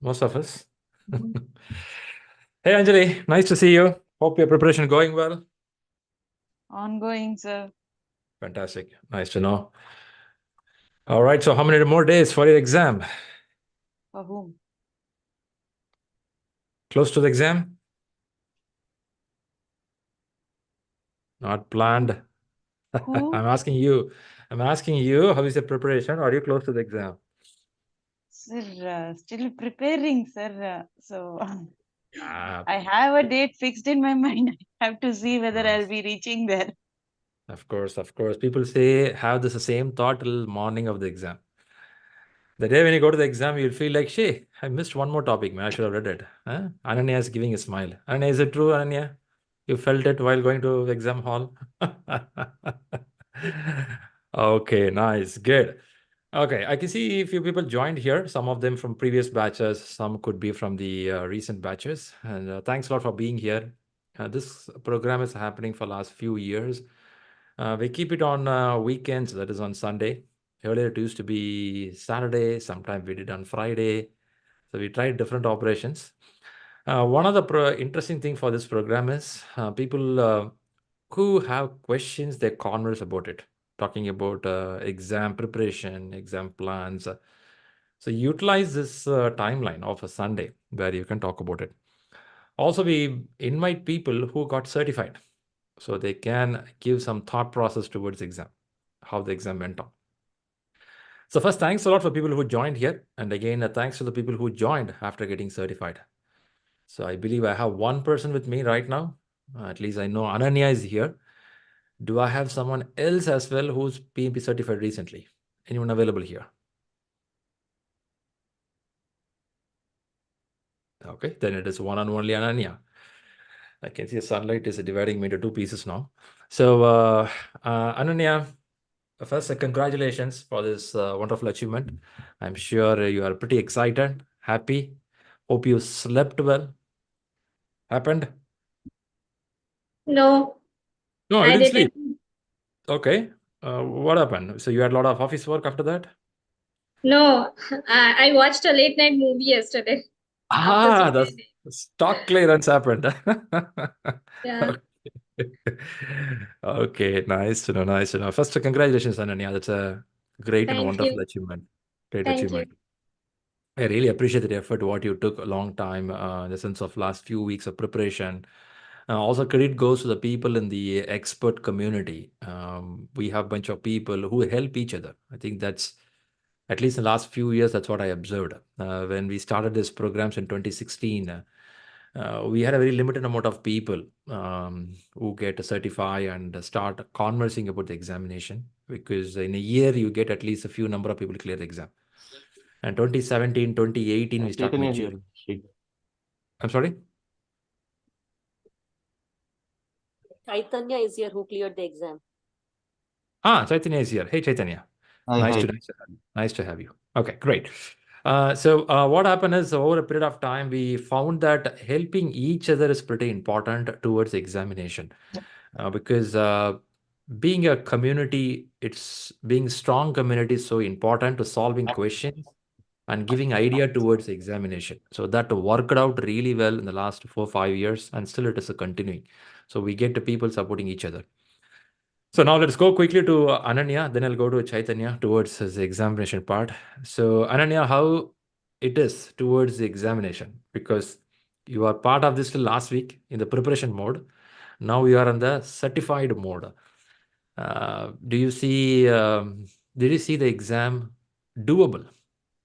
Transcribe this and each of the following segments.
most of us. Hey, Anjali, nice to see you. Hope your preparation going well. Ongoing, sir. Fantastic. Nice to know. All right. So, how many more days for your exam? For whom? Close to the exam? Not planned. Who? I'm asking you. I'm asking you, how is the preparation? Are you close to the exam? Sir, still preparing, sir. So Yeah, I have a date fixed in my mind. I have to see whether I'll be reaching there. of course, of course. People say have this same thought till morning of the exam. The day when you go to the exam, you'll feel like, "Shit, I missed one more topic, man. I should have read it." Huh? Ananya is giving a smile. Ananya, is it true, Ananya? You felt it while going to the exam hall? Okay, nice, good. Okay, I can see a few people joined here. Some of them from previous batches, some could be from the recent batches. And thanks a lot for being here. This program is happening for last few years. We keep it on weekends, that is on Sunday. Earlier it used to be Saturday, sometimes we did on Friday. So we tried different operations. One of the interesting thing for this program is people who have questions, they converse about it, talking about exam preparation, exam plans. So utilize this timeline of a Sunday where you can talk about it. Also, we invite people who got certified so they can give some thought process towards exam, how the exam went on. So first, thanks a lot for people who joined here. And again, thanks to the people who joined after getting certified. So I believe I have one person with me right now. At least I know Ananya is here. Do I have someone else as well who's PMP certified recently? Anyone available here? Okay, then it is one and only Ananya. I can see the sunlight is dividing me into two pieces now. So, Ananya, first, congratulations for this wonderful achievement. I'm sure you are pretty excited, happy. Hope you slept well. Happened? No, No, you I didn't sleep. didn't. Okay. What happened? So you had a lot of office work after that? No, I watched a late night movie yesterday after Ah, seeing the it. stock clearance happened. Yeah, Okay. Okay, nice to know, nice to know. First, congratulations, Ananya. That's a great and thank wonderful you. achievement. Great Thank you. achievement. I really appreciate the effort, what you took a long time, in the sense of last few weeks of preparation. Also, credit goes to the people in the expert community. We have a bunch of people who help each other. I think that's, at least in the last few years, that's what I observed. When we started these programs in 2016, we had a very limited amount of people who get to certify and start conversing about the examination, because in a year you get at least a few number of people clear the exam. And 2017, 2018, we start Chaitanya here. maturing. I'm sorry? Chaitanya is here who cleared the exam. Chaitanya is here. Hey, Chaitanya. Hi, Nice hi. to have you. Nice to have you. Okay, great. So what happened is, over a period of time, we found that helping each other is pretty important towards examination, because being a community, it's being strong community is so important to solving questions and giving idea towards examination. So that worked out really well in the last 4 5 years, and still it is a continuing. So we get the people supporting each other. So now let's go quickly to Ananya, then I'll go to Chaitanya towards his examination part. So Ananya, how it is towards the examination? Because you are part of this till last week in the preparation mode. Now you are in the certified mode. Do you see, did you see the exam doable?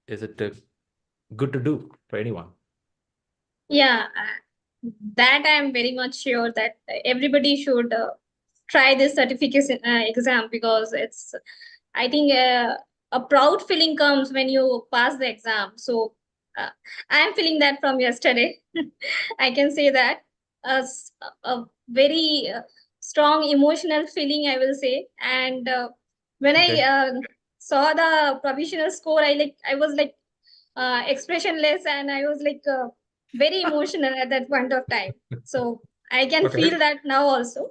Is it good to do for anyone? Yeah, that I'm very much sure that everybody should try this certification exam because it's, I think, a proud feeling comes when you pass the exam. So uh, I'm feeling that from yesterday. I can say that a very strong emotional feeling, I will say. And when I Okay. saw the provisional score, I was like expressionless, and I was like very emotional at that point of time. So I can Okay. feel that now also.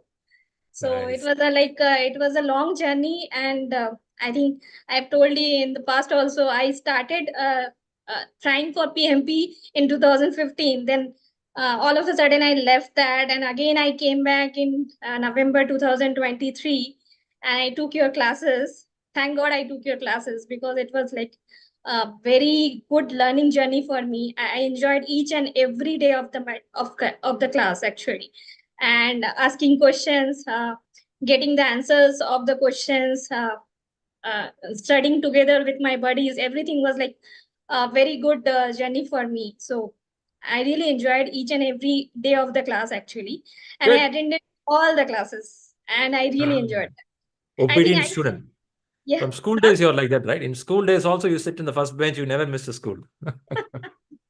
So it Nice. was it was a long journey, and I think I've told you in the past also. I started trying for PMP in 2015. Then all of a sudden I left that, and again I came back in November 2023, and I took your classes. Thank God I took your classes, because it was like a very good learning journey for me. I enjoyed each and every day of the class actually, and asking questions, getting the answers of the questions, studying together with my buddies. Everything was like a very good journey for me. So I really enjoyed each and every day of the class actually, and I Good. attended all the classes, and I really enjoyed that. I think Obedient I student. yeah. From school days, you're like that, right? In school days also, you sit in the first bench, you never miss a school.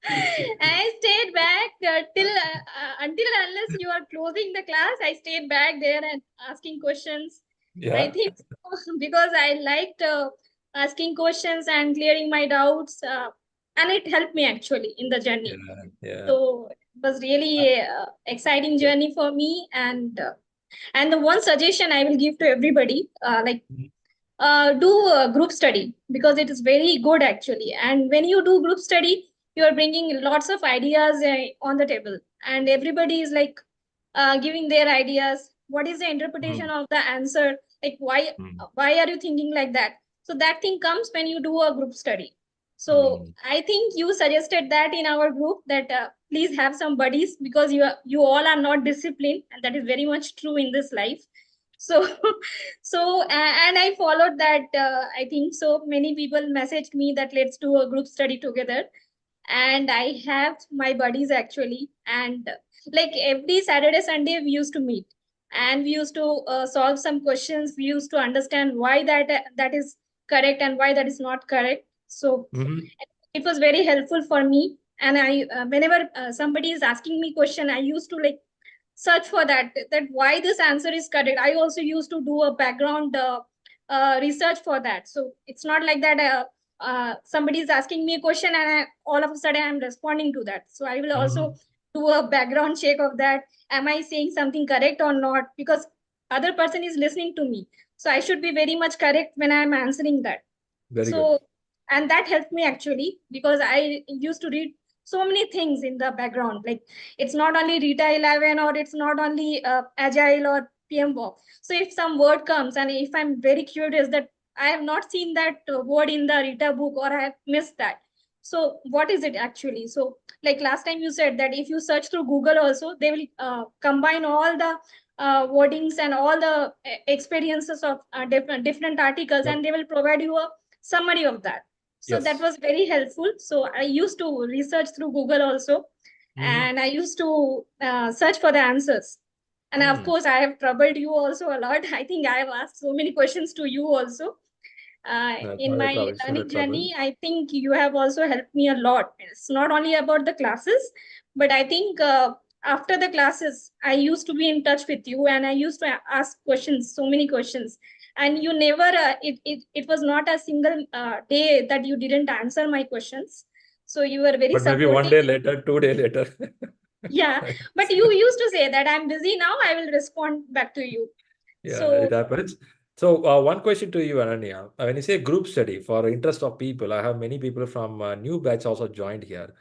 I stayed back till until unless you are closing the class. I stayed back there and asking questions. I Yeah. think because I liked asking questions and clearing my doubts, and it helped me actually in the journey. Yeah. So it was really a exciting journey for me. And the one suggestion I will give to everybody, do a group study, because it is very good actually. And when you do group study, you are bringing lots of ideas on the table, and everybody is like giving their ideas. What is the interpretation of the answer? Like why are you thinking like that? So that thing comes when you do a group study. So I think you suggested that in our group, that please have some buddies, because you all are not disciplined, and that is very much true in this life. So and I followed that. I think so many people messaged me that let's do a group study together, and I have my buddies actually. And like every Saturday Sunday we used to meet, and we used to solve some questions. We used to understand why that is correct and why that is not correct. So it was very helpful for me. And I whenever somebody is asking me question, I used to like search for that why this answer is correct. I also used to do a background research for that. So it's not like that somebody is asking me a question and all of a sudden I'm responding to that. So I will also do a background check of that. Am I saying something correct or not? Because other person is listening to me, so I should be very much correct when I'm answering that. Very So good. and that helped me actually, because I used to read so many things in the background. Like it's not only Rita 11, or it's not only Agile or PMBOK. So if some word comes, and if I'm very curious that I have not seen that word in the Rita book, or I have missed that, so what is it actually? So like last time you said that if you search through Google also, they will combine all the wordings and all the experiences of different articles, and they will provide you a summary of that. So that was very helpful. So I used to research through Google also, and I used to search for the answers. And of course, I have troubled you also a lot. I think I have asked so many questions to you also. In my learning journey, I think you have also helped me a lot. It's not only about the classes, but I think after the classes, I used to be in touch with you, and I used to ask questions, so many questions. And you never, it was not a single day that you didn't answer my questions. So you were very supportive. Maybe 1 day later, 2 days later. Yeah, but you used to say that I'm busy now, I will respond back to you. Yeah, So it happens. So one question to you, Ananya. When you say group study for interest of people, I have many people from new batch also joined here.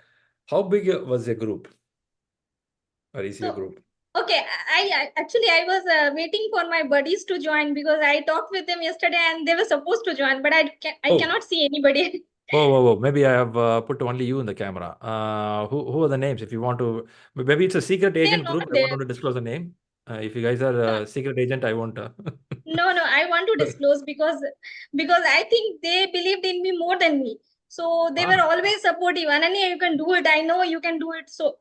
How big was the group? Or is your group? Okay, I actually I was waiting for my buddies to join, because I talked with them yesterday and they were supposed to join, but I cannot see anybody. Whoa. Maybe I have put only you in the camera. Who are the names? If you want to, maybe it's a secret agent group. I want to disclose the name. If you guys are a secret agent, I won't. No, I want to disclose, because I think they believed in me more than me. So they were always supportive. Ananya, you can do it. I know you can do it. So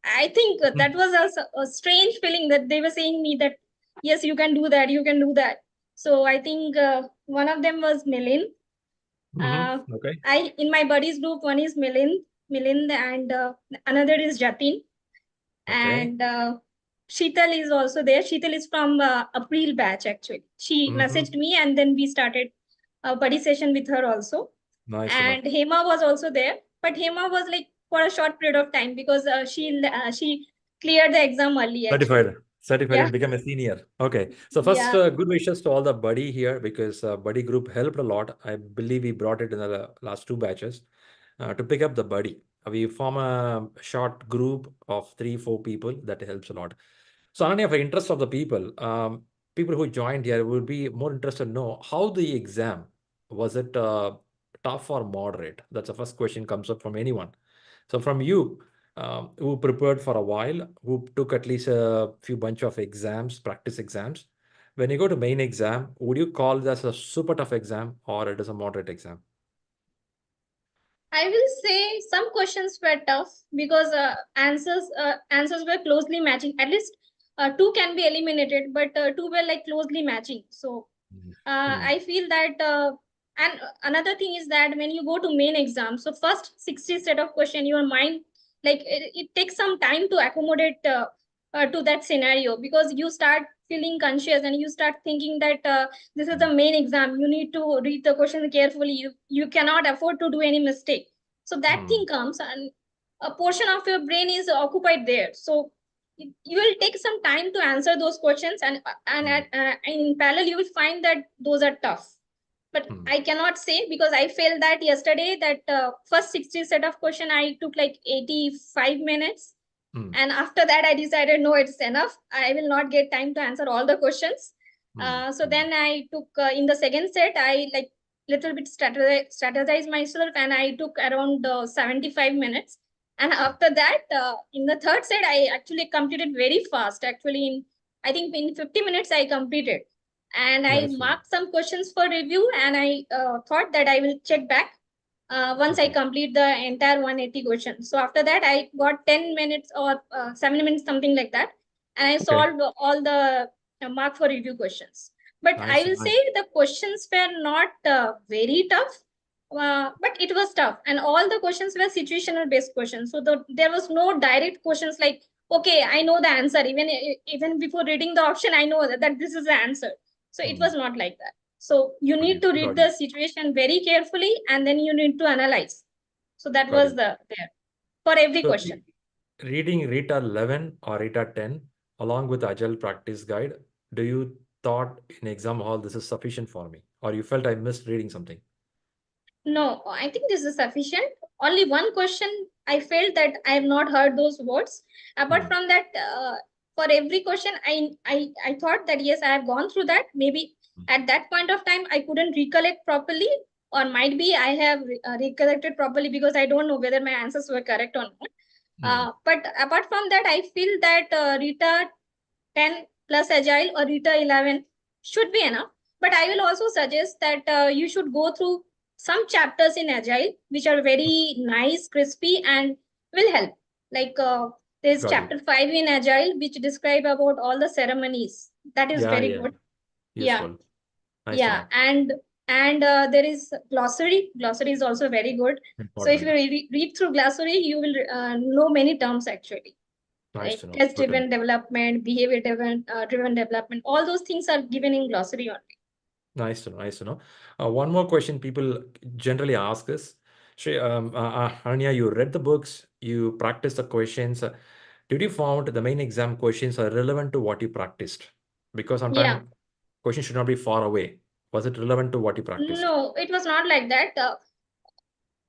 I think that was a strange feeling, that they were saying me that, yes, you can do that. You can do that. So I think one of them was Milind. Okay. In my buddies group, one is Milind, and another is Jatin. Okay. And Sheetal is also there. Sheetal is from April batch actually. She messaged me, and then we started a buddy session with her also. Nice. And Hema was also there, but Hema was like for a short period of time, because she cleared the exam early. Certified and become a senior. Okay. So first, good wishes to all the buddy here, because buddy group helped a lot. I believe we brought it in the last 2 batches. to pick up the buddy. We form a short group of 3-4 people. That helps a lot. So Ananya, for interest of the people, people who joined here would be more interested to know how the exam was. It tough or moderate? That's the first question comes up from anyone. So from you, who prepared for a while, who took at least a few bunch of exams, practice exams. When you go to main exam, would you call this a super tough exam or it is a moderate exam? I will say some questions were tough because answers were closely matching. At least two can be eliminated, but two were like closely matching. So I feel that and another thing is that when you go to main exam, so first 60 set of question, your mind, like it takes some time to accommodate to that scenario, because you start feeling conscious and you start thinking that this is the main exam, you need to read the question carefully, you cannot afford to do any mistake. So that thing comes, and a portion of your brain is occupied there. So you will take some time to answer those questions, and in parallel you will find that those are tough. But I cannot say, because I failed that yesterday, that first 60 set of question I took like 85 minutes. And after that I decided, no, it's enough, I will not get time to answer all the questions. So then I took in the second set, I like little bit strategized myself, and I took around 75 minutes. And after that, in the third set, I actually completed very fast. Actually, I think in 50 minutes, I completed. And I marked some questions for review, and I thought that I will check back once I complete the entire 180 questions. So after that, I got 10 minutes or 7 minutes, something like that. And I solved all the mark for review questions. But I will say the questions were not very tough. But it was tough, and all the questions were situational based questions. So there was no direct questions like, okay, I know the answer. Even before reading the option, I know that this is the answer. So it was not like that. So you need to read the situation very carefully, and then you need to analyze. So that was there for every question. Reading RETA 11 or RETA 10 along with Agile practice guide, do you thought in exam hall this is sufficient for me, or you felt I missed reading something? No, I think this is sufficient. Only one question I felt that I have not heard those words. Apart from that, for every question, I thought that yes, I have gone through that. Maybe at that point of time, I couldn't recollect properly, or might be I have recollected properly because I don't know whether my answers were correct or not. But apart from that, I feel that RETA 10 plus Agile or RETA 11 should be enough. But I will also suggest that you should go through some chapters in Agile, which are very nice, crispy, and will help. Like there's chapter 5 in Agile, which describe about all the ceremonies. That is very good. Useful. Nice and there is glossary. Glossary is also very good. Important. So if you read through glossary, you will know many terms actually. Nice like test-driven development, behavior-driven development, all those things are given in glossary only. Nice to know. Nice to know. One more question people generally ask is, Shri, Anya, you read the books, you practiced the questions. Did you found the main exam questions are relevant to what you practiced? Because sometimes questions should not be far away. Was it relevant to what you practiced? No, it was not like that.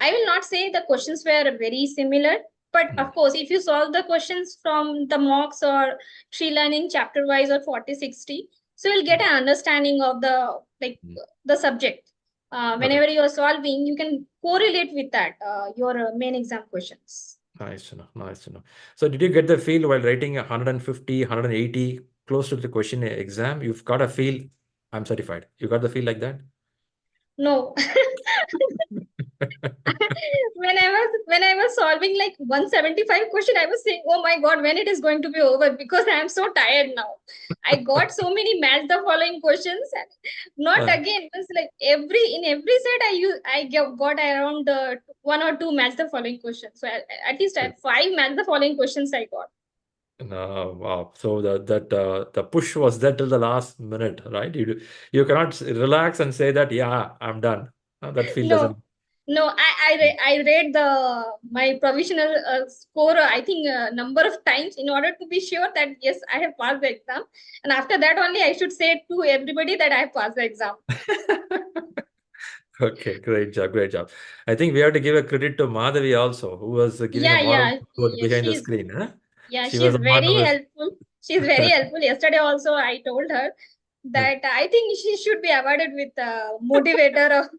I will not say the questions were very similar, but of course, if you solve the questions from the mocks or ShriLearning chapter wise or 40-60, so you'll get an understanding of the subject. Whenever you are solving, you can correlate with that, your main exam questions. Nice to know. Nice to know. So did you get the feel while writing 150, 180 close to the question exam? You've got a feel, I'm certified. You got the feel like that? No. when I was solving like 175 question, I was saying, oh my God, when it is going to be over, because I am so tired now. I got so many match the following questions, and not again. It was like in every set I got around 1 or 2 match the following questions. So at least I had 5 match the following questions I got. Wow. So the push was there till the last minute, right? You cannot relax and say that, yeah, I'm done. That feel doesn't. No, I read my provisional score, I think number of times in order to be sure that yes, I have passed the exam. And after that only I should say to everybody that I have passed the exam. Okay, great job, great job. I think we have to give a credit to Madhavi also, who was giving a moral support behind the screen. Huh? She was she's the one who very was helpful. She's very helpful. Yesterday also I told her that I think she should be awarded with motivator of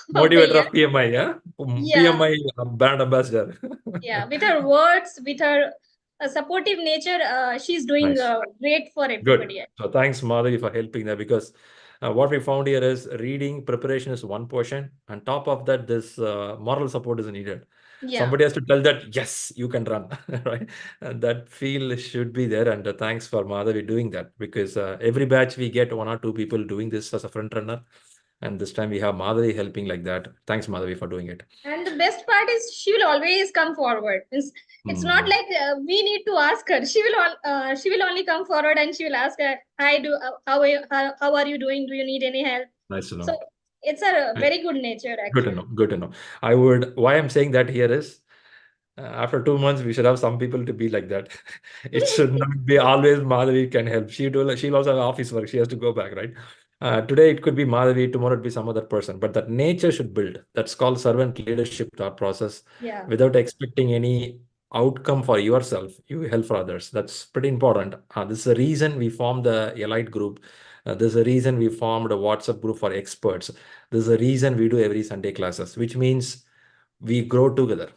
the motivator year. of PMI, yeah? Yeah, PMI brand ambassador. yeah. With her words, with her supportive nature, she's doing Nice. great for Good. everybody. So thanks, Madhavi, for helping there, because what we found here is reading preparation is one portion. On top of that, this moral support is needed. Yeah, Somebody has to tell that, yes, you can run, right? And that feel should be there. And thanks for Madhavi doing that, because every batch we get one or two people doing this as a front runner. And this time we have Madhavi helping like that. Thanks, Madhavi, for doing it. and the best part is she will always come forward. It's not like we need to ask her. She will only come forward and she will ask her, "Hi, how are you doing? Do you need any help?" Nice to know. So it's a very good nature, Good to actually. know. Good to know. Why I'm saying that here is, after 2 months, we should have some people to be like that. It should not be always Madhavi can help. She'll also have office work. She has to go back, right? Today it could be Madhavi, tomorrow it be some other person. But that nature should build. That's called servant leadership thought process. Yeah. Without expecting any outcome for yourself, you help for others. That's pretty important. This is the reason we formed the Elite group. There's a reason we formed a WhatsApp group for experts. There's a reason we do every Sunday classes, which means we grow together.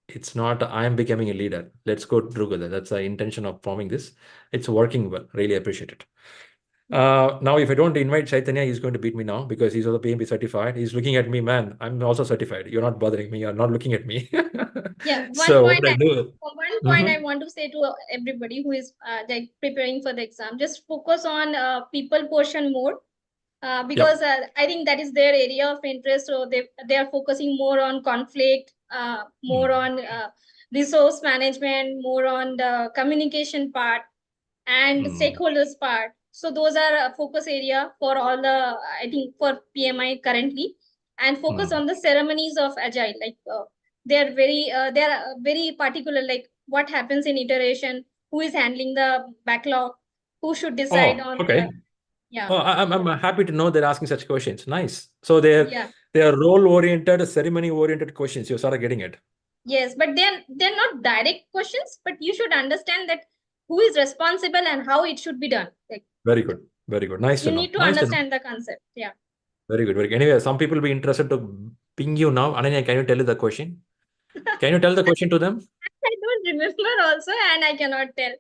It's not I am becoming a leader. Let's go together. That's the intention of forming this. It's working well. Really appreciate it. Now, if I don't invite Chaitanya, he's going to beat me now because he's also PMP certified. He's looking at me, man. I'm also certified. You're not bothering me. You're not looking at me. Yeah. So what I do? One point I want to say to everybody who is like preparing for the exam, just focus on people portion more. Because I think that is their area of interest. So they are focusing more on conflict, more on resource management, more on the communication part and stakeholders part. So those are a focus area for all the, I think, for PMI currently, and focus on the ceremonies of Agile. Like they are very particular, like what happens in iteration, who is handling the backlog, who should decide on. Okay. Yeah. Oh, I'm happy to know they're asking such questions. Nice. So they're role-oriented, ceremony-oriented questions. You started getting it. Yes, but they're not direct questions, but you should understand that who is responsible and how it should be done. Like, very good. Very good. Nice to know. You need to Nice understand the concept. Yeah. Very good. Very good. Anyway, some people will be interested to ping you now. Ananya, can you tell the question? Can you tell the question to them? I don't remember also, and I cannot tell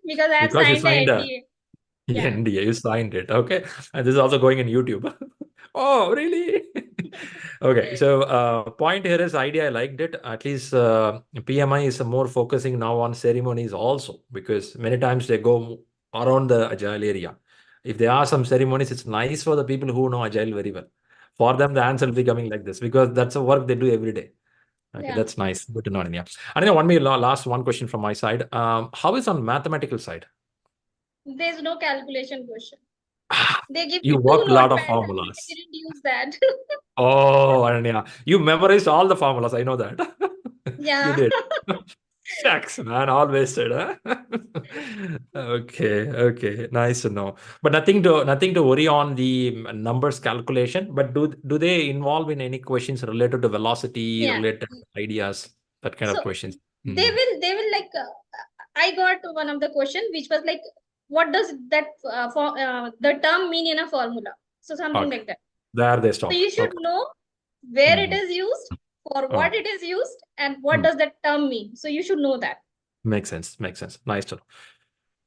because I have Because you signed the signed NDA. Yeah. NDA, you signed it. Okay. And this is also going in YouTube. Oh, really? Okay. So point here is idea. I liked it. At least PMI is more focusing now on ceremonies also, because many times they go around the Agile area. If they are some ceremonies, it's nice for the people who know Agile very well. For them, the answer will be coming like this because that's a work they do every day. Okay, Yeah. that's nice. Good to know, Ananya. Ananya, last one question from my side. How is on mathematical side? There's no calculation question. They give You me worked a lot of notepads. formulas. I didn't use that. Oh, Ananya, you memorized all the formulas. I know that. Yeah. You did. Shucks, man, all wasted, huh? Okay, nice to know. But nothing to worry on the numbers calculation. But do they involve in any questions related to velocity, related ideas, that kind of questions? They will like. I got one of the question which was like, what does that the term mean in a formula? So something like that. There they stop. So you should know where it is used, for what it is used, and what does that term mean. So you should know that. Makes sense. Nice to know.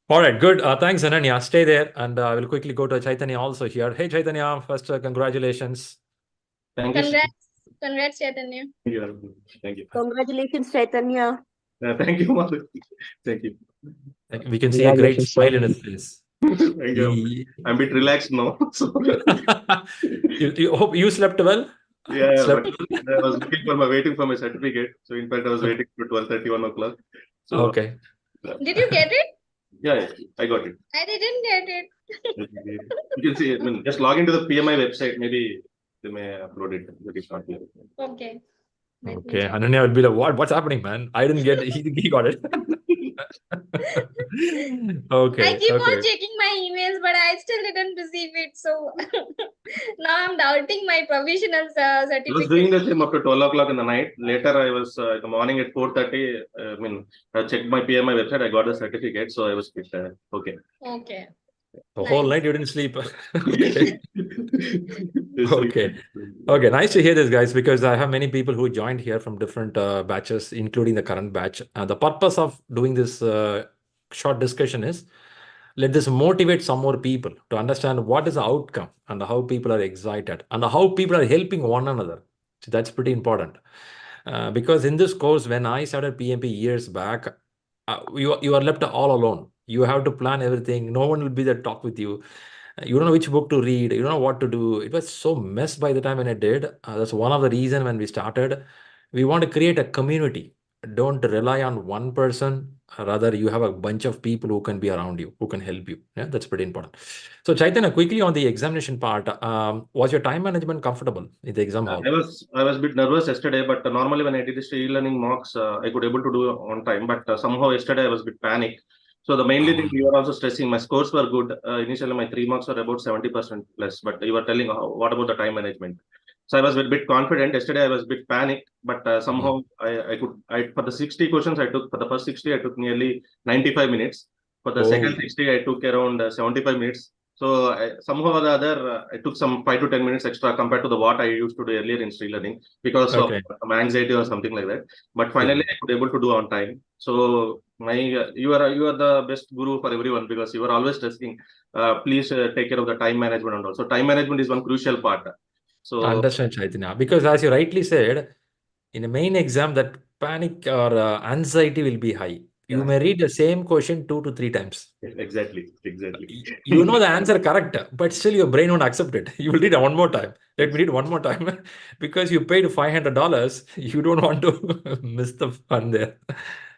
All right, good. Thanks, Ananya. Stay there, and I will quickly go to Chaitanya also here. Hey, Chaitanya, first, congratulations. Thank you. Congrats, Chaitanya. Thank you. Congratulations, Chaitanya. Thank you, Mother. Thank you. We can see a great smile in his face. I'm a bit relaxed now. So. you hope you slept well? Yeah, I was waiting for my certificate. So in fact, I was waiting for 12:30, 1 o'clock. So, okay. Did you get it? Yeah, I got it. I didn't get it. You can see, just log into the PMI website. Maybe they may upload it. But it's not here. Okay. Okay. 'Ananya will be like, what's happening, man? I didn't get it. He got it. I keep on Okay. checking my emails, but I still didn't receive it. So now I'm doubting my provisional I was certificate. doing the same up to 12 o'clock in the night. Later, I was in the morning at 4:30. I mean, I checked my PMI website. I got the certificate, so I was okay. Okay. The whole Nice. night you didn't sleep. Okay. This Okay. Okay. Nice to hear this, guys, because I have many people who joined here from different batches, including the current batch. The purpose of doing this short discussion is let this motivate some more people to understand what is the outcome and how people are excited and how people are helping one another. So that's pretty important. Because in this course, when I started PMP years back, you are left all alone. You have to plan everything. No one will be there to talk with you. You don't know which book to read. You don't know what to do. It was so mess by the time when I did. That's one of the reason when we started. We want to create a community. Don't rely on one person. Rather, you have a bunch of people who can be around you, who can help you. Yeah, that's pretty important. So, Chaitanya, quickly on the examination part, was your time management comfortable in the exam hall? I was a bit nervous yesterday, but normally when I did the ShriLearning mocks, I could able to do on time. But somehow yesterday I was a bit panicked. So the mainly thing you were also stressing, my scores were good. Initially my 3 marks were about 70% plus, but you were telling what about the time management? So I was a bit confident. Yesterday I was a bit panicked, but somehow I for the 60 questions I took, for the first 60 I took nearly 95 minutes. For the second 60 I took around 75 minutes. So somehow or the other, I took some 5 to 10 minutes extra compared to the what I used to do earlier in ShriLearning because of Okay. some anxiety or something like that. But Yeah. finally, I could able to do on time. So my you are the best guru for everyone because you are always stressing. Please take care of the time management and all. So time management is one crucial part. I So understand, Chaitanya. Because as you rightly said, in a main exam, that panic or anxiety will be high. You yeah, may read the same question 2 to 3 times. exactly. You know the answer correct, but still your brain won't accept it. You will read it one more time. Let me read one more time. Because you paid $500, you don't want to miss the fun there.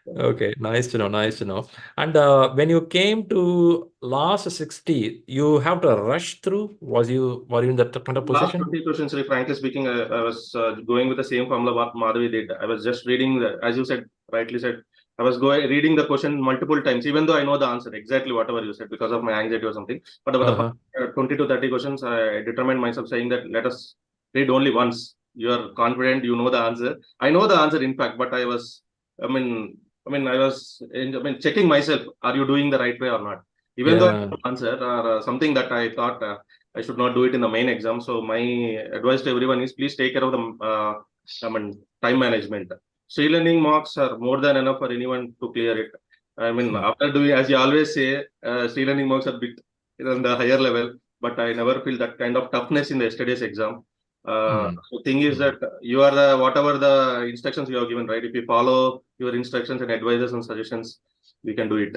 Okay, nice to know. Nice to know. And when you came to last 60, you have to rush through. Were you in that kind of Last position? 20 questions, frankly speaking, I was going with the same formula what Madhavi did. I was just reading, as you said, rightly said, I was going reading the question multiple times, even though I know the answer exactly whatever you said because of my anxiety or something. But over the Uh-huh. 20 to 30 questions, I determined myself saying that let us read only once. You are confident, you know the answer. I know the answer, in fact, but I mean, checking myself. Are you doing the right way or not? Even though I Yeah. know the answer or something that I thought. I should not do it in the main exam. So my advice to everyone is please take care of the time management. ShriLearning marks are more than enough for anyone to clear it. After doing, as you always say, ShriLearning marks are bit on the higher level, but I never feel that kind of toughness in the yesterday's exam. So thing is that you are the whatever the instructions you have given, right? If you follow your instructions and advices and suggestions, we can do it.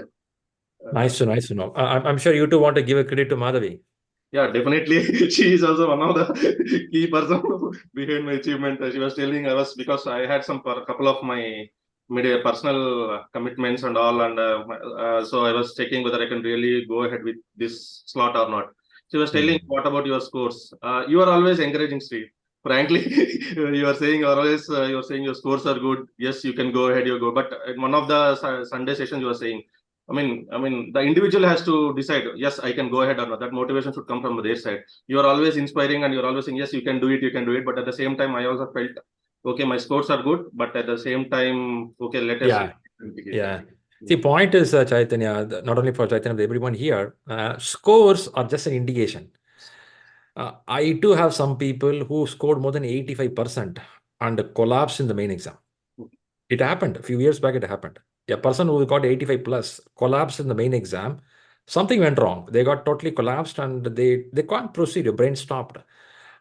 Nice to know. I'm sure you too want to give a credit to Madhavi. Yeah, definitely. She is also one of the key person behind my achievement. She was telling I was because I had some couple of my personal commitments and all, and so I was checking whether I can really go ahead with this slot or not. She was telling, "What about your scores? You are always encouraging, Steve. Frankly, you are saying always you are saying your scores are good. Yes, you can go ahead. You go. But in one of the Sunday sessions, you are saying." The individual has to decide, yes, I can go ahead or not. That motivation should come from their side. You are always inspiring and you're always saying, yes, you can do it, you can do it. But at the same time, I also felt, okay, my scores are good. But at the same time, okay, let us. Yeah. See, point is, Chaitanya, not only for Chaitanya, but everyone here, scores are just an indication. I too have some people who scored more than 85% and collapsed in the main exam. It happened a few years back. It happened. A person who got 85 plus collapsed in the main exam. Something went wrong. They got totally collapsed and they can't proceed. Your brain stopped.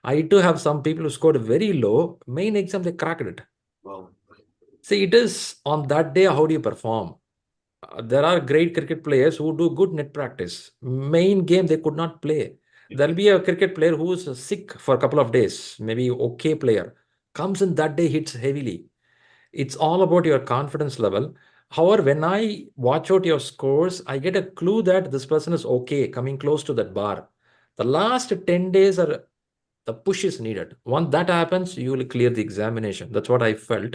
I too have some people who scored very low. Main exam, they cracked it. Wow. See, it is on that day, how do you perform? There are great cricket players who do good net practice. Main game, they could not play. There'll be a cricket player who's sick for a couple of days, maybe okay player, comes in that day, hits heavily. It's all about your confidence level. However, when I watch out your scores, I get a clue that this person is okay, coming close to that bar. The last 10 days are the push is needed. Once that happens, you will clear the examination. That's what I felt.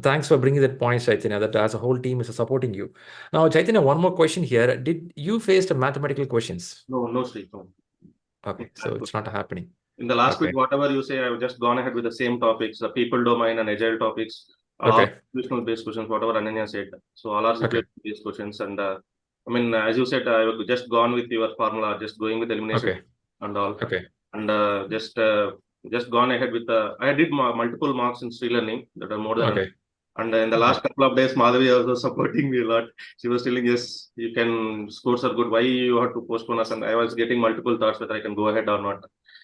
Thanks for bringing that point, Chaitanya, that as a whole team is supporting you. Now, Chaitanya, one more question here. Did you face the mathematical questions? No, Shri, no. Okay, so it's not happening. In the last Okay. week, whatever you say, I've just gone ahead with the same topics, the people domain and agile topics, all Okay. situational based questions, whatever Ananya said. So all are Okay. situational based questions. And I mean, as you said, I've just gone with your formula, just going with elimination Okay. and all. Okay. And just gone ahead with I did multiple marks in ShriLearning that are more than enough. Okay. And in the last couple of days, Madhavi was supporting me a lot. She was telling, yes, you can, scores are good. Why you have to postpone us? And I was getting multiple thoughts whether I can go ahead or not.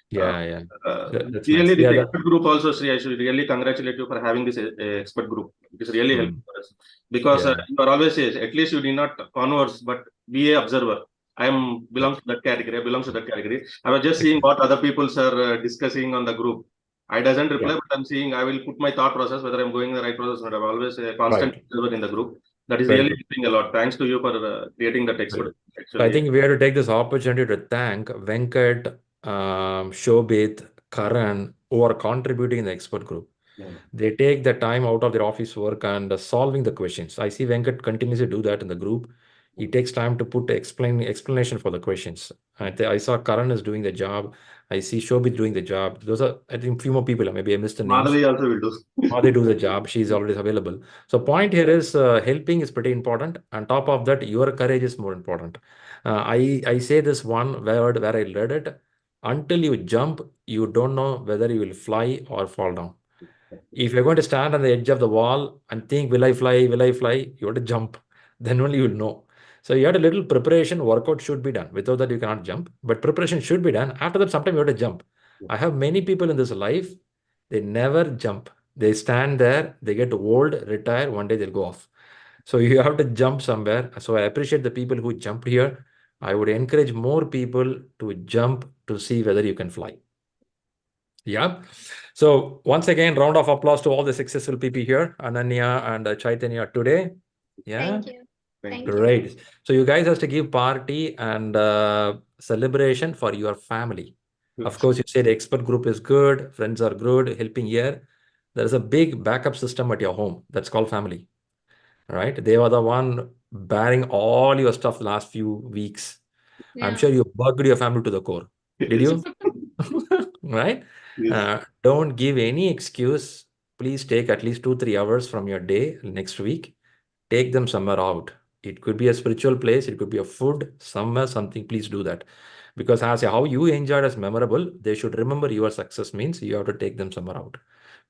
Yeah. That's Really, nice. this Yeah, expert group also, Shri, I should really congratulate you for having this expert group. It is really helpful for us. Because Yeah. you are always says, at least you need not converse, but be a observer. I am belongs to that category. I belong to that category. I was just seeing what other people are discussing on the group. I doesn't reply, Yeah. but I'm seeing I will put my thought process whether I'm going the right process or not. I'm always a constant Right. observer in the group. That is Very really good. helping a lot. Thanks to you for creating that expert. Good. So I Actually, think we have to take this opportunity to thank Venkat, Shobit, Karan, who are contributing in the expert group. They take the time out of their office work and solving the questions. I see Venkat continuously do that in the group. He takes time to put explanation for the questions. I saw Karan is doing the job. I see Shobit doing the job. Those are, I think, few more people. Maybe I missed the names. Madhavi also will do. How they do the job. She's always available. So point here is helping is pretty important. On top of that, your courage is more important. I say this one word where I read it. Until you jump, you don't know whether you will fly or fall down. If you're going to stand on the edge of the wall and think, will I fly? Will I fly? You have to jump. Then only you will know. So you had a little preparation, workout should be done. Without that, you cannot jump. But preparation should be done. After that, sometimes you have to jump. I have many people in this life, they never jump. They stand there, they get old, retire, one day they'll go off. So you have to jump somewhere. So I appreciate the people who jumped here. I would encourage more people to jump to see whether you can fly. Yeah. So once again, round of applause to all the successful people here, Ananya and Chaitanya today. Yeah. Thank you. Thank you. Great. So you guys have to give party and celebration for your family. Of course, you say the expert group is good, friends are good, helping here. There is a big backup system at your home. That's called family, right? They were the one bearing all your stuff the last few weeks. I'm Yeah. sure you bugged your family to the core. Did you? Right? Yes. Don't give any excuse. Please take at least 2-3 hours from your day next week. Take them somewhere out. It could be a spiritual place. It could be a food, somewhere, something. Please do that. Because as how you enjoyed as memorable, they should remember your success means you have to take them somewhere out.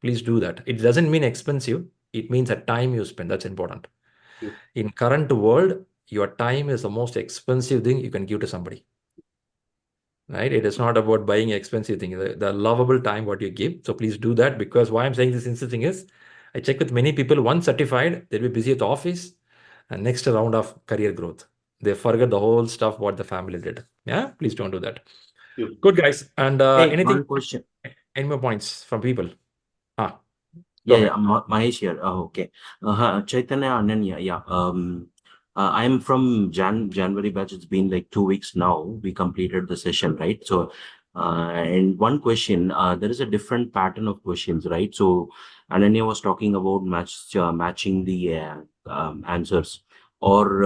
Please do that. It doesn't mean expensive. It means a time you spend. That's important. Yes. In current world, your time is the most expensive thing you can give to somebody. Right? It is not about buying expensive thing. The lovable time what you give. So please do that, because why I'm saying this insisting is I check with many people, once certified, they'll be busy at the office and next round of career growth. They forget the whole stuff what the family did. Yeah, please don't do that. Yes. Good guys. And Hey, anything, one question. any more points from people? Go Yeah, ahead. Mahesh here. Oh, okay. Chaitanya, Ananya, yeah. I'm from January batch. It's been like 2 weeks now. We completed the session, right? So, and one question, there is a different pattern of questions, right? So, Ananya was talking about matching the answers, or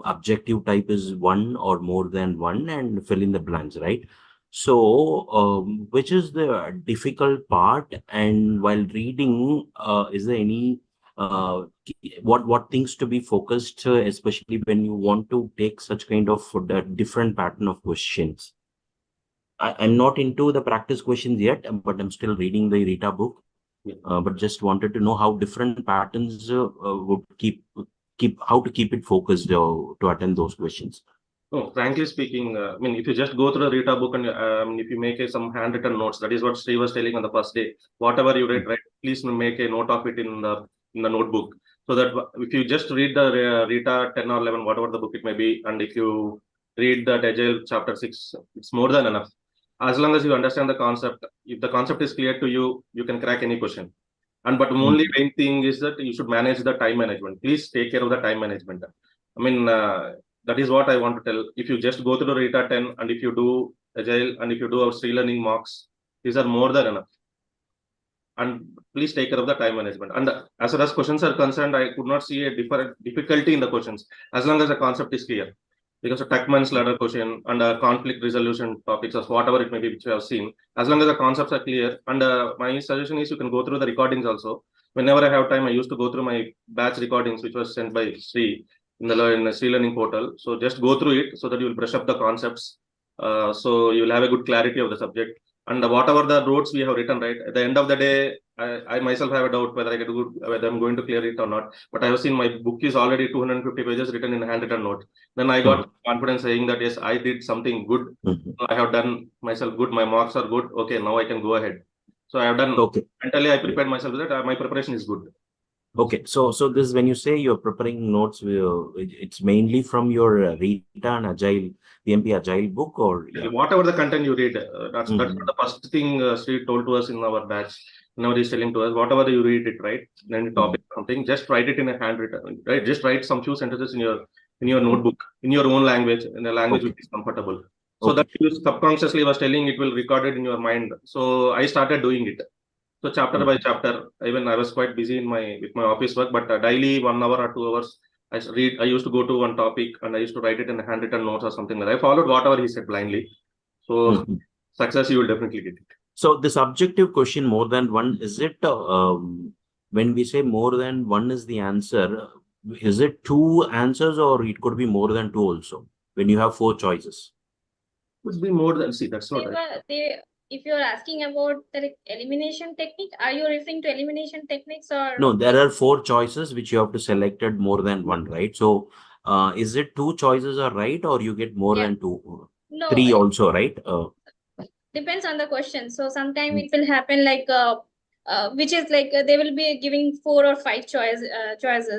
objective type is one or more than one, and fill in the blanks, right? So, which is the difficult part? And while reading, is there any what things to be focused, especially when you want to take such kind of different pattern of questions? I'm not into the practice questions yet, but I'm still reading the Rita book. But just wanted to know how different patterns would keep how to keep it focused to attend those questions. No, frankly speaking, I mean, if you just go through the Rita book and if you make some handwritten notes, that is what Shri was telling on the first day. Whatever you read, right, please make a note of it in the notebook, so that if you just read the Rita 10 or 11, whatever the book it may be, and if you read that Agile chapter 6, it's more than enough. As long as you understand the concept, if the concept is clear to you, you can crack any question. And but only main thing is that you should manage the time management. Please take care of the time management. I mean, that is what I want to tell. If you just go to the Rita 10 and if you do Agile and if you do our ShriLearning mocks, these are more than enough. and please take care of the time management. And as far as questions are concerned, I could not see a difficulty in the questions as long as the concept is clear. Because a Tuckman's ladder question and conflict resolution topics or whatever it may be which we have seen, as long as the concepts are clear. And my suggestion is you can go through the recordings also. Whenever I have time, I used to go through my batch recordings, which was sent by Shri in the ShriLearning portal. So just go through it so that you will brush up the concepts. So you will have a good clarity of the subject. And whatever the notes we have written, right, at the end of the day, I myself have a doubt whether whether I'm going to clear it or not. But I have seen my book is already 250 pages written in a handwritten note. Then I got confidence saying that, yes, I did something good. I have done myself good. My marks are good. Okay, now I can go ahead. So I have done, mentally I prepared myself with that. My preparation is good. Okay, so this, when you say you're preparing notes, it's mainly from your Rita and Agile, PMP Agile book, or whatever the content you read. That's the first thing Shri told to us in our batch. Now he's telling to us, whatever you read it, right? Then the topic something, just write it in a handwritten, right? Just write some few sentences in your notebook, in your own language, in a language which is comfortable. So that you subconsciously was telling, it will record it in your mind. So I started doing it. So chapter by chapter, even I was quite busy with my office work, but daily 1 hour or 2 hours, I used to go to one topic and I used to write it in a handwritten notes or something like that. I followed whatever he said blindly. So success, you will definitely get it. So the subjective question, more than one, is it, when we say more than one is the answer, is it 2 answers or it could be more than 2 also when you have 4 choices? Could be more than, see, that's not right. If you're asking about the elimination technique, are you referring to elimination techniques or? No, there are 4 choices which you have to select more than one, right? So is it 2 choices are right, or you get more than 2? No, 3 also, right? Depends on the question. So sometimes it will happen like which is like they will be giving 4 or 5 choices.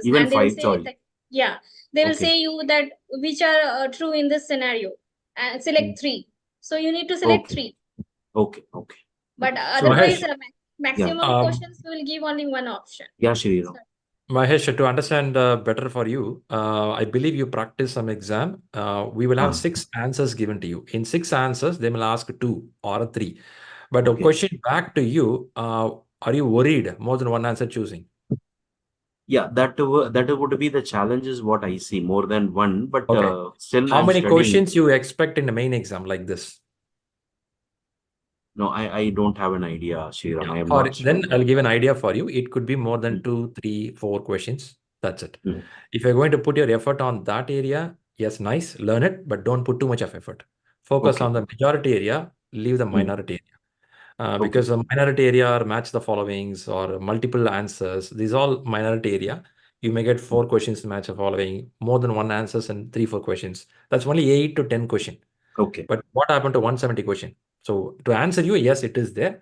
Even and they 5 will say choices. That, they will say you that which are true in this scenario, and select 3. So you need to select 3. Okay. But otherwise, maximum questions will give only one option. Yeah, Shriram. Mahesh, to understand better for you, I believe you practice some exam. We will have 6 answers given to you. In 6 answers, they will ask 2 or 3. But a question back to you, are you worried more than one answer choosing? Yeah, that would be the challenge is what I see, more than one. But still, how many questions you expect in the main exam like this? No, I don't have an idea, Shriram. I am not sure. Then I'll give an idea for you. It could be more than 2, 3, 4 questions. That's it. If you're going to put your effort on that area, yes, nice, learn it, but don't put too much of effort. Focus on the majority area, leave the minority area. Because the minority area are match the followings or multiple answers. These all minority area. You may get 4 questions to match the following, more than 1 answers and 3, 4 questions. That's only 8 to 10 question. But what happened to 170 question? So to answer you, yes, it is there.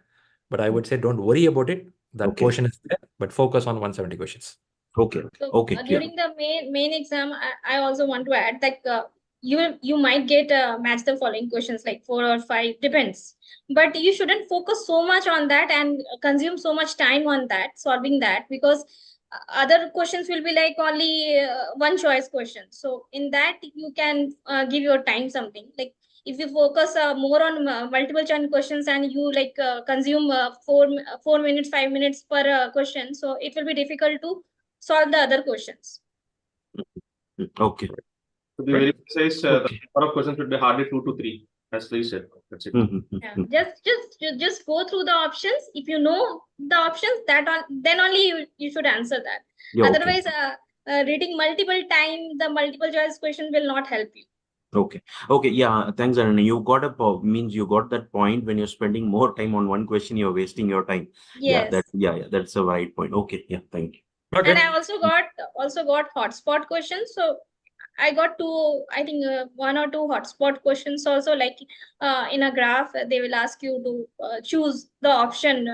But I would say don't worry about it. That portion is there, but focus on 170 questions. So, during the main exam, I also want to add that you might get match the following questions like 4 or 5, depends. But you shouldn't focus so much on that and consume so much time on that, solving that, because other questions will be like only one choice question. So in that you can give your time something. Like if you focus more on multiple choice questions and you like consume 4 minutes, 5 minutes per question, so it will be difficult to solve the other questions. To be very precise, the number of questions should be hardly 2 to 3, as Shri said. That's it. Just go through the options. If you know the options, then only you should answer that. Otherwise, reading multiple times the multiple choice question will not help you. Okay. Yeah. Thanks, Ananya. You got you got that point. When you're spending more time on one question, you're wasting your time. Yes. That's a right point. Okay. Yeah. Thank you. And I also got hotspot questions. So I got 2, I think 1 or 2 hotspot questions also. Like in a graph, they will ask you to choose the option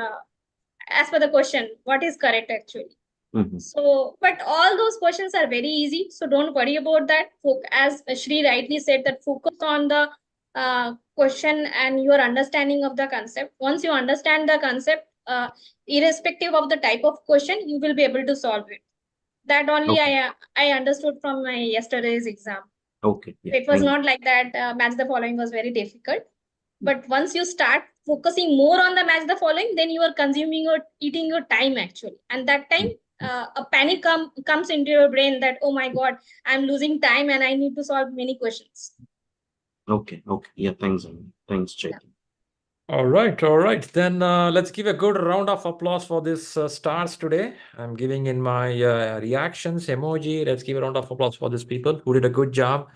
as per the question, what is correct actually. So, but all those questions are very easy. So don't worry about that. As Shri rightly said, that focus on the question and your understanding of the concept. Once you understand the concept, irrespective of the type of question, you will be able to solve it. That only I understood from my yesterday's exam. Yeah, it was not like that. Match the following was very difficult. But once you start focusing more on the match the following, then you are consuming or eating your time actually. And that time, a panic comes into your brain that, oh my God, I'm losing time and I need to solve many questions. Okay. Yeah, thanks. Thanks, Chaitanya. All right. Then let's give a good round of applause for this stars today. I'm giving in my reactions emoji. Let's give a round of applause for these people who did a good job.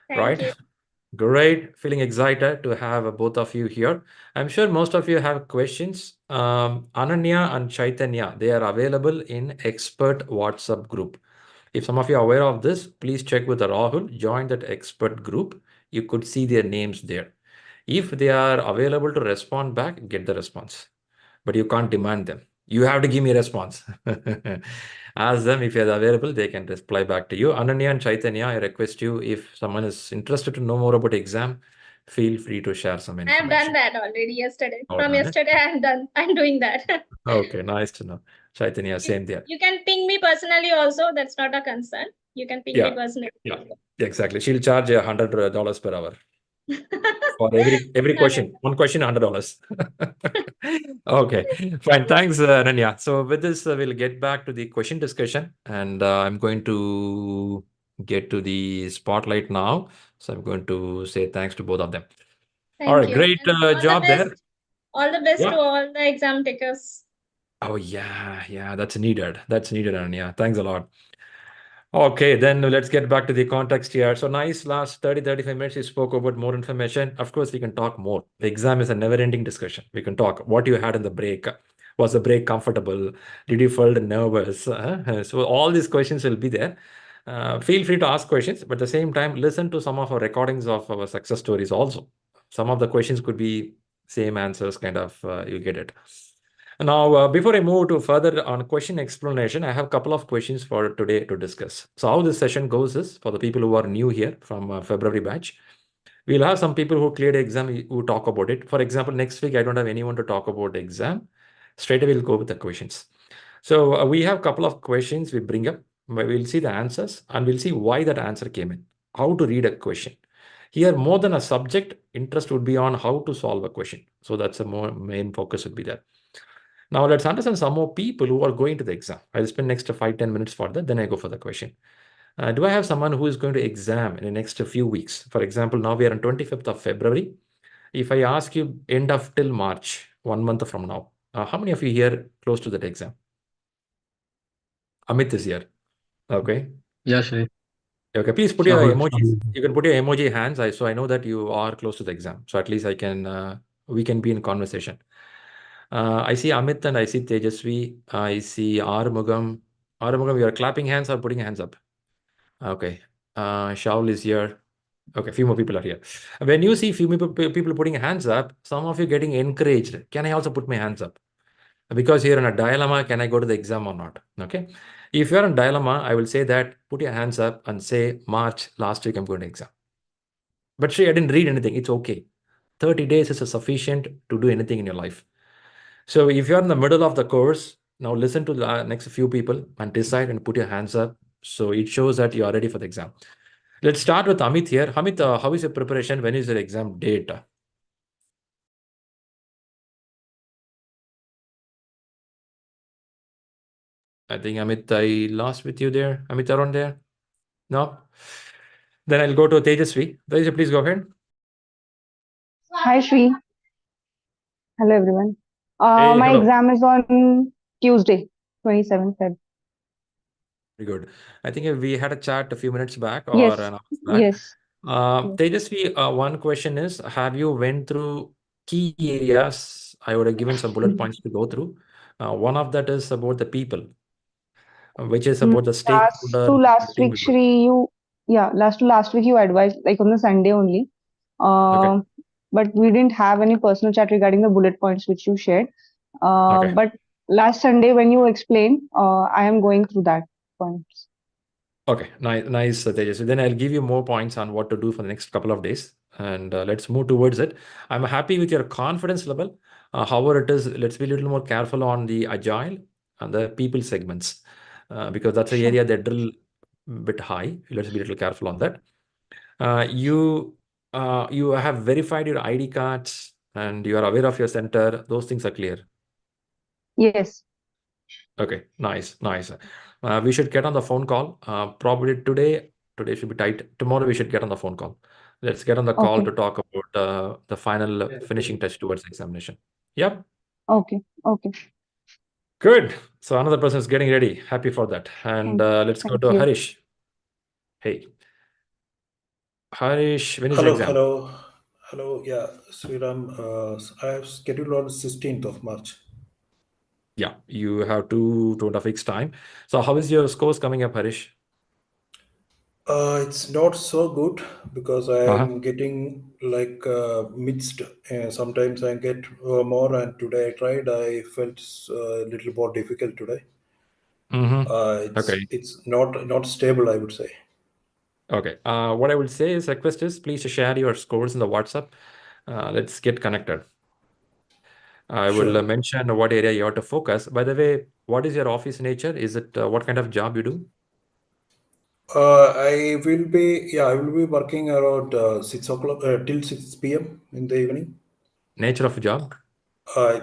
Thank you. Great. Feeling excited to have both of you here. I'm sure most of you have questions. Ananya and Chaitanya, they are available in expert WhatsApp group. If some of you are aware of this, please check with Rahul. Join that expert group. You could see their names there. If they are available to respond back, get the response. But you can't demand them. You have to give me a response. Ask them if you're available, they can reply back to you. Ananya and Chaitanya, I request you, if someone is interested to know more about exam, feel free to share some I have information. done that already yesterday. Oh, From done it? yesterday, I'm doing that. Okay, nice to know. Chaitanya, same there. You can ping me personally also. That's not a concern. You can ping me personally. Yeah, exactly. She'll charge $100 per hour for every question. One question, $100. Okay, fine. Thanks, Ananya. So with this, we'll get back to the question discussion, and I'm going to get to the spotlight now. So I'm going to say thanks to both of them. All right, Thank you. great And job there. All the best Yeah. to all the exam takers. Oh yeah, that's needed. That's needed, Ananya. Thanks a lot. Okay, then let's get back to the context here. So nice, last 30-35 minutes, you spoke about more information. Of course, we can talk more. The exam is a never-ending discussion. We can talk what you had in the break. Was the break comfortable? Did you feel nervous? So all these questions will be there. Feel free to ask questions, but at the same time, listen to some of our recordings of our success stories also. Some of the questions could be same answers, kind of, you get it. Now, before I move to further on question explanation, I have a couple of questions for today to discuss. So how this session goes is, for the people who are new here from February batch, we'll have some people who cleared the exam who talk about it. For example, next week, I don't have anyone to talk about the exam. Straight away, we'll go with the questions. So we have a couple of questions we bring up. We'll see the answers and we'll see why that answer came in, how to read a question. Here, more than a subject, interest would be on how to solve a question. So that's the main focus would be there. Now let's understand some more people who are going to the exam. I'll spend next 5-10 minutes for that, then I go for the question. Do I have someone who is going to exam in the next few weeks? For example, now we are on 25th of February. If I ask you end of till March, 1 month from now, how many of you here close to that exam? Amit is here. Okay. Yeah, Shri. Okay, please put your Rahul emojis. from- You can put your emoji hands, so I know that you are close to the exam. So at least I can, we can be in conversation. I see Amit and I see Tejasvi. I see Arumugam. Arumugam, you are clapping hands or putting hands up? Okay. Shaul is here. Okay, few more people are here. When you see few people putting hands up, some of you getting encouraged. Can I also put my hands up? Because you're in a dilemma, can I go to the exam or not? Okay. If you're in a dilemma, I will say that put your hands up and say, March, last week I'm going to exam. But Shri, I didn't read anything. It's okay. 30 days is sufficient to do anything in your life. So if you're in the middle of the course, now listen to the next few people and decide and put your hands up. So it shows that you are ready for the exam. Let's start with Amit here. Amit, how is your preparation? When is your exam date? I think Amit, I lost with you there. Amit, around there? No? Then I'll go to Tejasvi. Tejasvi, please go ahead. Hi, Shri. Hello, everyone. Hey, My hello. exam is on Tuesday, 27th Feb. Very good. I think we had a chat a few minutes back or Yes, an hour back. yes. Tejasvi, one question is, have you went through key areas? I would have given some bullet points to go through. One of that is about the people, which is about the Last stakeholder, to the last team week, member. Shri, last to last week you advised, like on the Sunday only. Okay. But we didn't have any personal chat regarding the bullet points which you shared. Okay. But last Sunday when you explained, I am going through that points. Okay, nice, Tejas. Then I'll give you more points on what to do for the next couple of days, and let's move towards it. I'm happy with your confidence level. However, let's be a little more careful on the agile and the people segments, because that's an area that drill bit high. Let's be a little careful on that. You You have verified your ID cards and you are aware of your center. Those things are clear. Yes. Okay, nice. We should get on the phone call. Probably today. Today should be tight. Tomorrow we should get on the phone call. Let's get on the call Okay. to talk about the final finishing touch towards examination. Yep. Okay. Okay. Good. So another person is getting ready. Happy for that. And let's go Thank to you. Harish. Hey. Harish, when is the exam? Hello. Yeah, Shriram. I have scheduled on 16th of March. Yeah, you have two and a half weeks time. So how is your scores coming up, Harish? It's not so good because Uh-huh. I'm getting like mixed. Sometimes I get more, and today I tried. I felt a little more difficult today. Okay. It's not stable, I would say. Okay. What I will say is request is please share your scores in the WhatsApp. Let's get connected. I will Sure. mention what area you have to focus. By the way, what is your office nature? Is it what kind of job you do? I will be working around 6 o'clock till 6 p.m. in the evening. Nature of job? I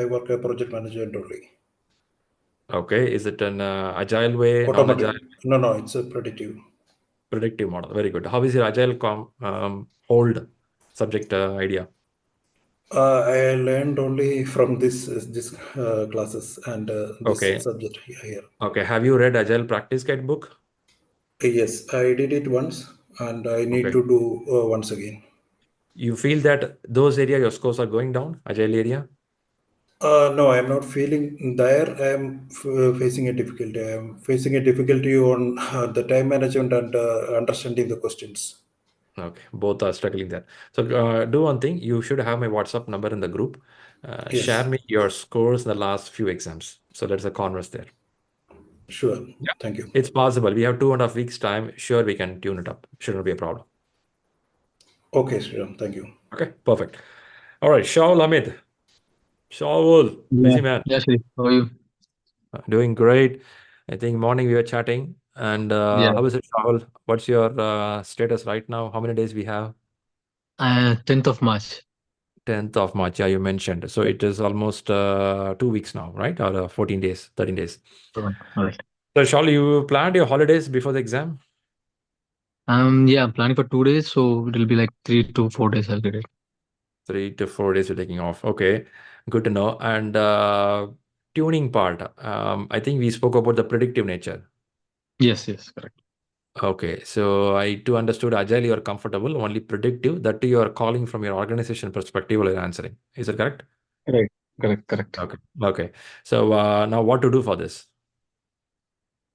work a project manager only. Okay. Is it an agile way, non-agile, Automatic. No, it's a predictive. predictive model? Very good. How is your agile hold subject idea? I learned only from this classes and Okay. this subject here. Okay. Have you read Agile Practice Guide book? Yes, I did it once, and I need Okay. to do once again. You feel that those area your scores are going down, Agile area? No, I'm not feeling there. I'm facing a difficulty. I'm facing a difficulty on the time management and understanding the questions. Okay, both are struggling there. So do one thing. You should have my WhatsApp number in the group. Share Yes, me your scores in the last few exams. So there's a converse there. sure. Yeah, Thank you. it's possible. We have 2.5 weeks time. Sure, we can tune it up. Shouldn't be a problem. Okay, Shriram. Thank you. Okay, perfect. All right, Shaul Hamid. Shaul, busy man. Yeah, Shri. How are you? Doing great. I think morning we were chatting. And Yeah. how is it, Shaul? What's your status right now? How many days we have? 10th of March. 10th of March, yeah, you mentioned. So it is almost 2 weeks now, right? Or 14 days, 13 days. All right. So, Shaul, you planned your holidays before the exam? Yeah, I'm planning for 2 days, so it'll be like 3 to 4 days I'll get it. 3 to 4 days you're taking off. Okay, good to know. And tuning part, I think we spoke about the predictive nature. Yes, correct. Okay, so I too understood Agile, you are comfortable, only predictive, that too you are calling from your organization perspective while you're answering. Is it correct? Right. Correct. Okay. So now what to do for this?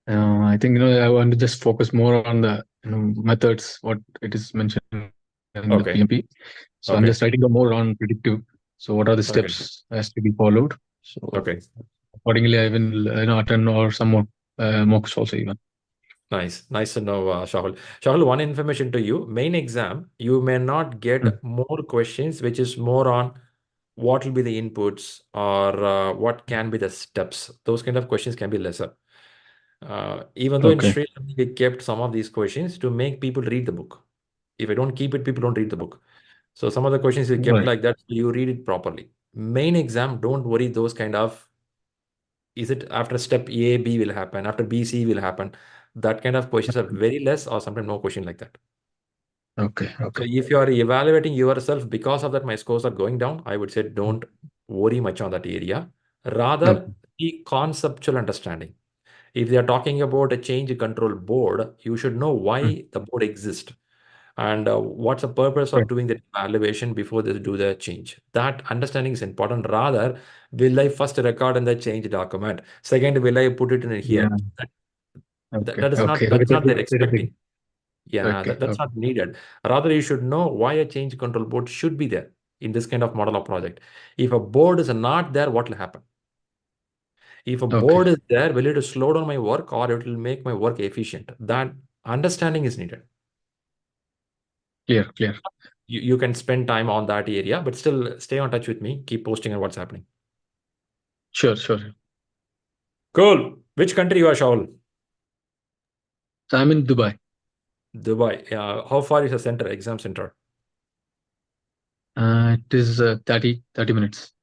I think I want to just focus more on the methods, what it is mentioned in the Okay. PMP. So I'm Okay. just writing more on predictive. So what are the Okay. steps has to be followed? So Okay. accordingly, I will attend or some more mocks also even. Nice to know, Shahul. Shahul, one information to you. Main exam, you may not get more questions, which is more on what will be the inputs or what can be the steps. Those kind of questions can be lesser. Even though in Okay. ShriLearning, we kept some of these questions to make people read the book. If I don't keep it, people don't read the book. So some of the questions we kept Right. like that, so you read it properly. Main exam, don't worry those kind of, is it after step A, B will happen, after B, C will happen. That kind of questions are very less or sometimes no question like that. Okay. So if you are evaluating yourself because of that, my scores are going down, I would say don't worry much on that area. Rather, the conceptual understanding. If they are talking about a change control board, you should know why the board exists and what's the purpose of Right. doing the evaluation before they do the change. That understanding is important. Rather, will I first record in the change document? Second, will I put it in here? Yeah. That Okay. is not Okay. that's not they're That's everything. expecting. Yeah, Okay. that's not needed. Rather, you should know why a change control board should be there in this kind of model of project. If a board is not there, what will happen? If a board Okay. is there, will it slow down my work or it will make my work efficient? That understanding is needed. Clear. You can spend time on that area, but still stay on touch with me. Keep posting on what's happening. Sure. Cool. Which country you are, Shaul? So I'm in Dubai. Dubai. How far is the center, exam center? It is 30 minutes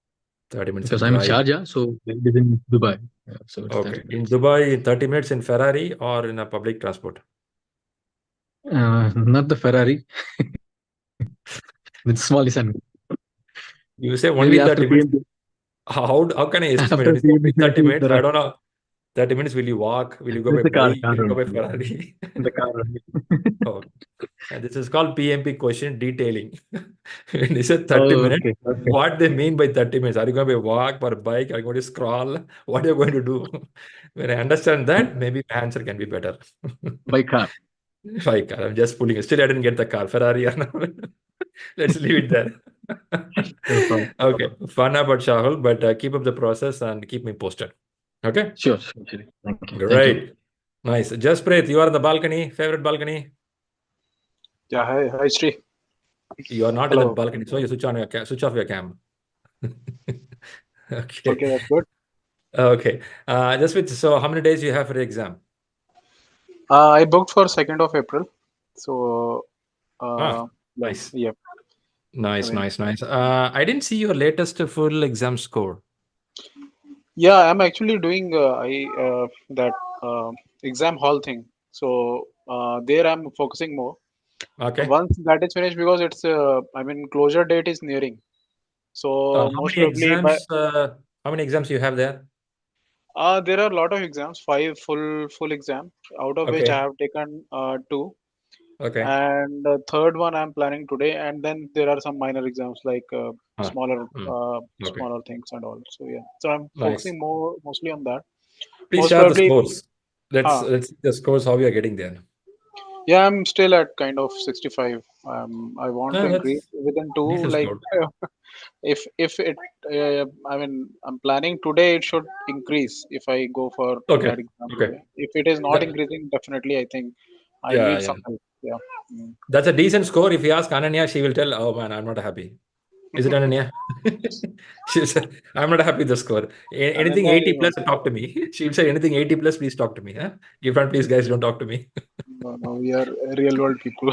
30 minutes because in I'm in drive. Sharjah, so it is in Dubai. Yeah, so it's 30 Okay. In minutes. Dubai, 30 minutes in Ferrari or in a public transport? Not the Ferrari. It's small, is You say maybe only after 30 minutes. PMP, How can I estimate? after When you say only PMP, 30 minutes, I there are don't know. 30 minutes, will you walk? Will you go by the car, bike? Will you go by only. Ferrari? The car only. Oh, and this is called PMP question detailing. When they said 30 Oh, minutes, okay. what they mean by 30 minutes? Are you going to walk or bike? Are you going to scroll? What are you going to do? When I understand that, maybe my answer can be better. By car. Bike car. I'm just pulling it. Still, I didn't get the car. Ferrari or not. Let's leave it there. No problem. Okay. Fun about Shahul, but keep up the process and keep me posted. Okay. Sure. Shri. Thank you. Great. Nice. Jasprit, you are on the balcony. Favorite balcony? Yeah, hi, Shri. You are not in the Hello. balcony, so you switch off your cam. Okay. Okay, that's good. Okay. Jasprit, so how many days you have for the exam? I booked for 2nd of April. So, Nice. yeah. Nice, I mean, nice. I didn't see your latest full exam score. yeah, I'm actually doing that exam hall thing. So there I'm focusing more. Okay. Once that is finished, because it's closure date is nearing. So most probably How many exams you have there? there are a lot of exams, 5 full exams, out of which I Okay. have taken 2. Okay. And the third one I'm planning today, and then there are some minor exams like smaller Okay. smaller things and all. So yeah, so I'm Nice. focusing mostly on that. Please Most share the probably, scores. Let's huh, see the scores, how you are getting there. yeah, I'm still at kind of 65. I want to increase That's within 2. decent Like score. if it, I'm planning today. It should increase if I go for Okay. that exam Okay. today. If it is not That, increasing, definitely I think I yeah, need yeah. some help. Yeah. Mm. That's a decent score. If you ask Ananya, she will tell, "Oh man, I'm not happy." Is it Ananya? She'll say, "I'm not happy with the score. Anything Ananya 80 is plus, also talk to me." She'll say, "Anything 80 plus, please talk to me." Huh? Give front, please, guys, don't talk to me. no, we are real world people.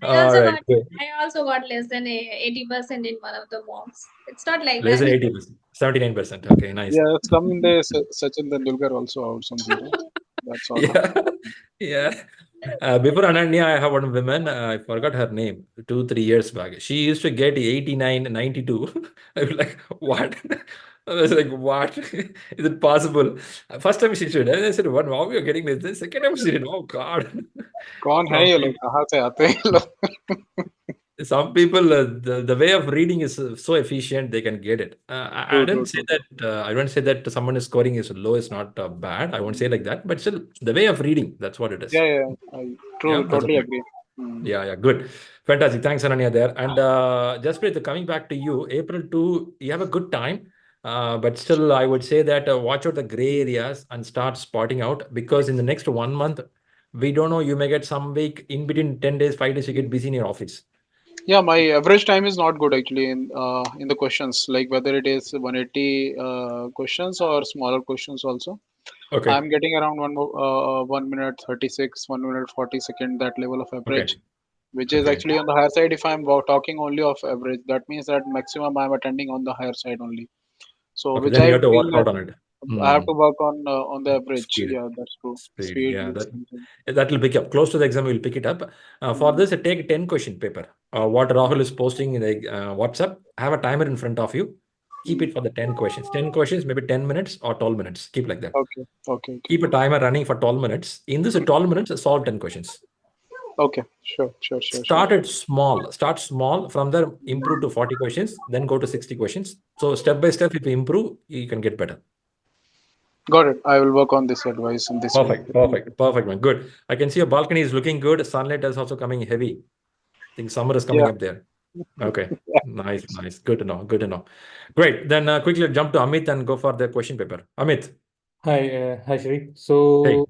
All right. Good. I also got less than 80% in one of the mocks. It's not like Less that. than 80%, 79%. Okay, nice. Yeah, someday Sachin Tendulkar also out someday. Right? That's all. Yeah, yeah. Before Ananya, I have one woman. I forgot her name. 2-3 years back, she used to get 89, 92. I was like, what? I was like, what? Is it possible? First time she said, I said, what? How are you getting this? The second time she said, oh God. कौन है Some ये लोग people, कहाँ से आते हैं ये लोग? some people, the way of reading is so efficient they can get it. I True, don't true, say true. that. I don't say that someone is scoring is low is not bad. I won't say like that. But still, the way of reading, that's what it is. Yeah, Yeah, true, that's a totally point. agree. Mm. Yeah, good. Fantastic. Thanks, Ananya, there. And Jasprit, coming back to you, April 2, you have a good time. But still, I would say that watch out the gray areas and start spotting out, because in the next 1 month, we don't know, you may get some week in between 10 days, 5 days, you get busy in your office. Yeah, my average time is not good actually in the questions, like whether it is 180 questions or smaller questions also. Okay. I'm getting around 1 minute 36, 1 minute 40 second, that level of average, Okay. which is Okay. actually on the higher side. If I'm talking only of average, that means that maximum I'm attending on the higher side only. So Okay. which Then you I have to work feel out that on it. I have to Mm. work on the average. Speed. Yeah, that's true. Speed. Speed Yeah, is something. that will pick up. Close to the exam, we'll pick it up. For this, take 10 question paper. What Rahul is posting in the WhatsApp, have a timer in front of you. Keep it for the 10 questions. 10 questions, maybe 10 minutes or 12 minutes. Keep like that. Okay. Keep a timer running for 12 minutes. In this 12 minutes, solve 10 questions. Okay, sure. Start small. Start small. From there, improve to 40 questions. Then go to 60 questions. So step by step, if you improve, you can get better. Got it. I will work on this advice in this way. Perfect, man. Good. I can see your balcony is looking good. Sunlight is also coming heavy. I think summer is coming Yeah. up there. Okay. Nice. Good to know. Great. Then quickly jump to Amit and go for the question paper. Amit. Hi, Shri. Hey.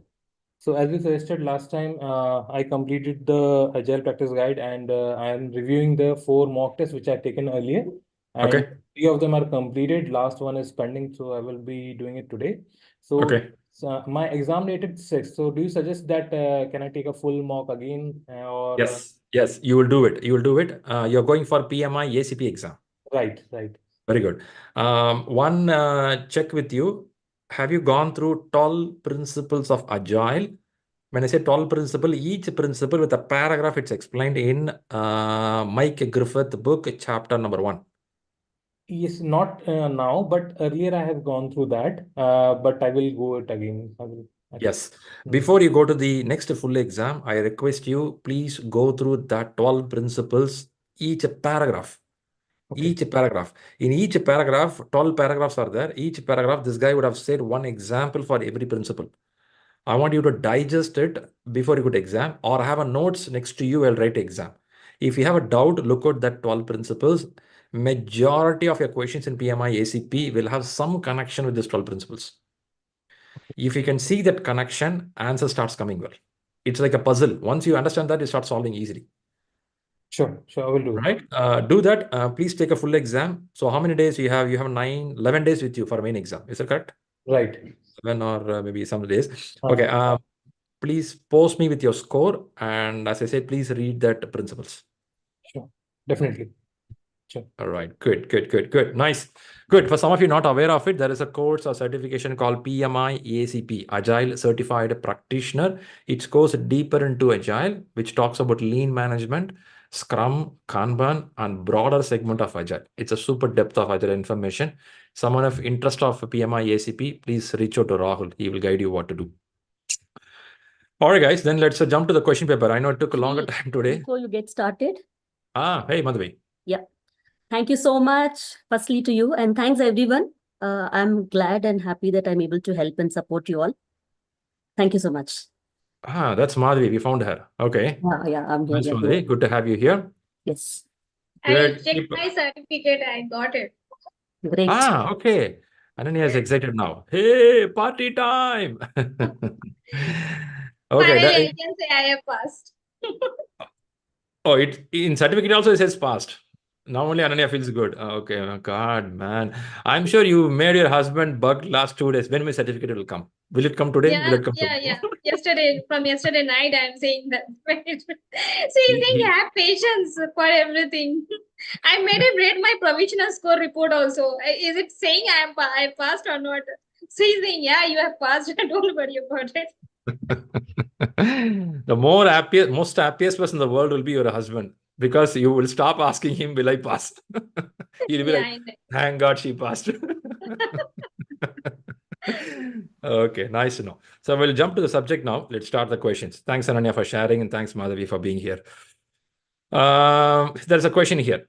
So as we suggested last time, I completed the Agile practice guide, and I am reviewing the 4 mock tests which I've taken earlier, and Okay. 3 of them are completed. Last one is pending, so I will be doing it today. So Okay. So my exam dated 6th. So do you suggest that can I take a full mock again or Yes, you will do it. You will do it. You're going for PMI-ACP exam. right. Very good. One check with you. Have you gone through 12 principles of Agile? When I say 12 principle, each principle with a paragraph, it's explained in Mike Griffith book, chapter number 1. Yes, not now, but earlier I have gone through that. But I will go it again. Yes. Before you go to the next full exam, I request you, please go through that 12 principles, each paragraph. Okay. Each paragraph. In each paragraph, 12 paragraphs are there. Each paragraph, this guy would have said one example for every principle. I want you to digest it before you go to exam, or have a notes next to you while write exam. If you have a doubt, look at that 12 principles. Majority of your questions in PMI-ACP will have some connection with these 12 principles. If you can see that connection, answer starts coming well. It's like a puzzle. Once you understand that, you start solving easily. Sure, I will do. Right? Do that. Please take a full exam. So how many days you have? You have 11 days with you for main exam. Is that correct? Right. 7 or maybe some days. Okay. Please post me with your score. And as I said, please read that principles. Sure, definitely. Sure. All right. Good. Nice. Good. For some of you not aware of it, there is a course or certification called PMI-ACP, Agile Certified Practitioner. It goes deeper into Agile, which talks about lean management, Scrum, Kanban, and broader segment of Agile. It's a super depth of Agile information. Someone of interest of PMI-ACP, please reach out to Rahul. He will guide you what to do. All right, guys. Then let's jump to the question paper. I know it took a longer time today. Before you get started. Hey, Madhavi. Yeah. Thank you so much, firstly, to you. And thanks, everyone. I'm glad and happy that I'm able to help and support you all. Thank you so much. That's Madhavi. We found her. Okay. Yeah, I'm here. Nice, Madhavi. Good to have you here. Yes. Good. I checked my certificate. I got it. Great. Okay. Ananya is excited now. Hey, party time. Okay. Finally, I can say I have passed. In certificate also it says passed. Now only Ananya feels good. Okay. Oh, God, man. I'm sure you made your husband bug last 2 days. When my certificate will come? Will it come today? Yeah, Will it come yeah. today? From yesterday night, I'm saying that. So you think have patience for everything. I made him read my provisional score report also. Is it saying I passed or not? So he's saying, yeah, you have passed. Don't worry about it. The most happiest person in the world will be your husband, because you will stop asking him, will I pass? He'll be like, thank God she passed. Okay, nice to know. So we'll jump to the subject now. Let's start the questions. Thanks, Ananya, for sharing, and thanks, Madhavi, for being here. There's a question here.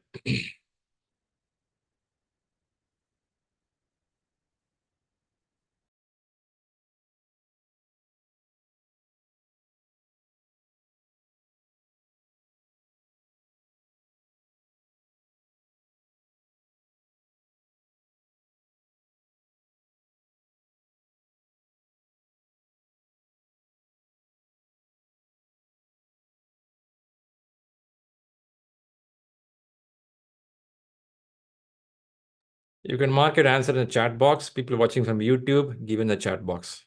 You can mark your answer in the chat box. People watching from YouTube, give in the chat box.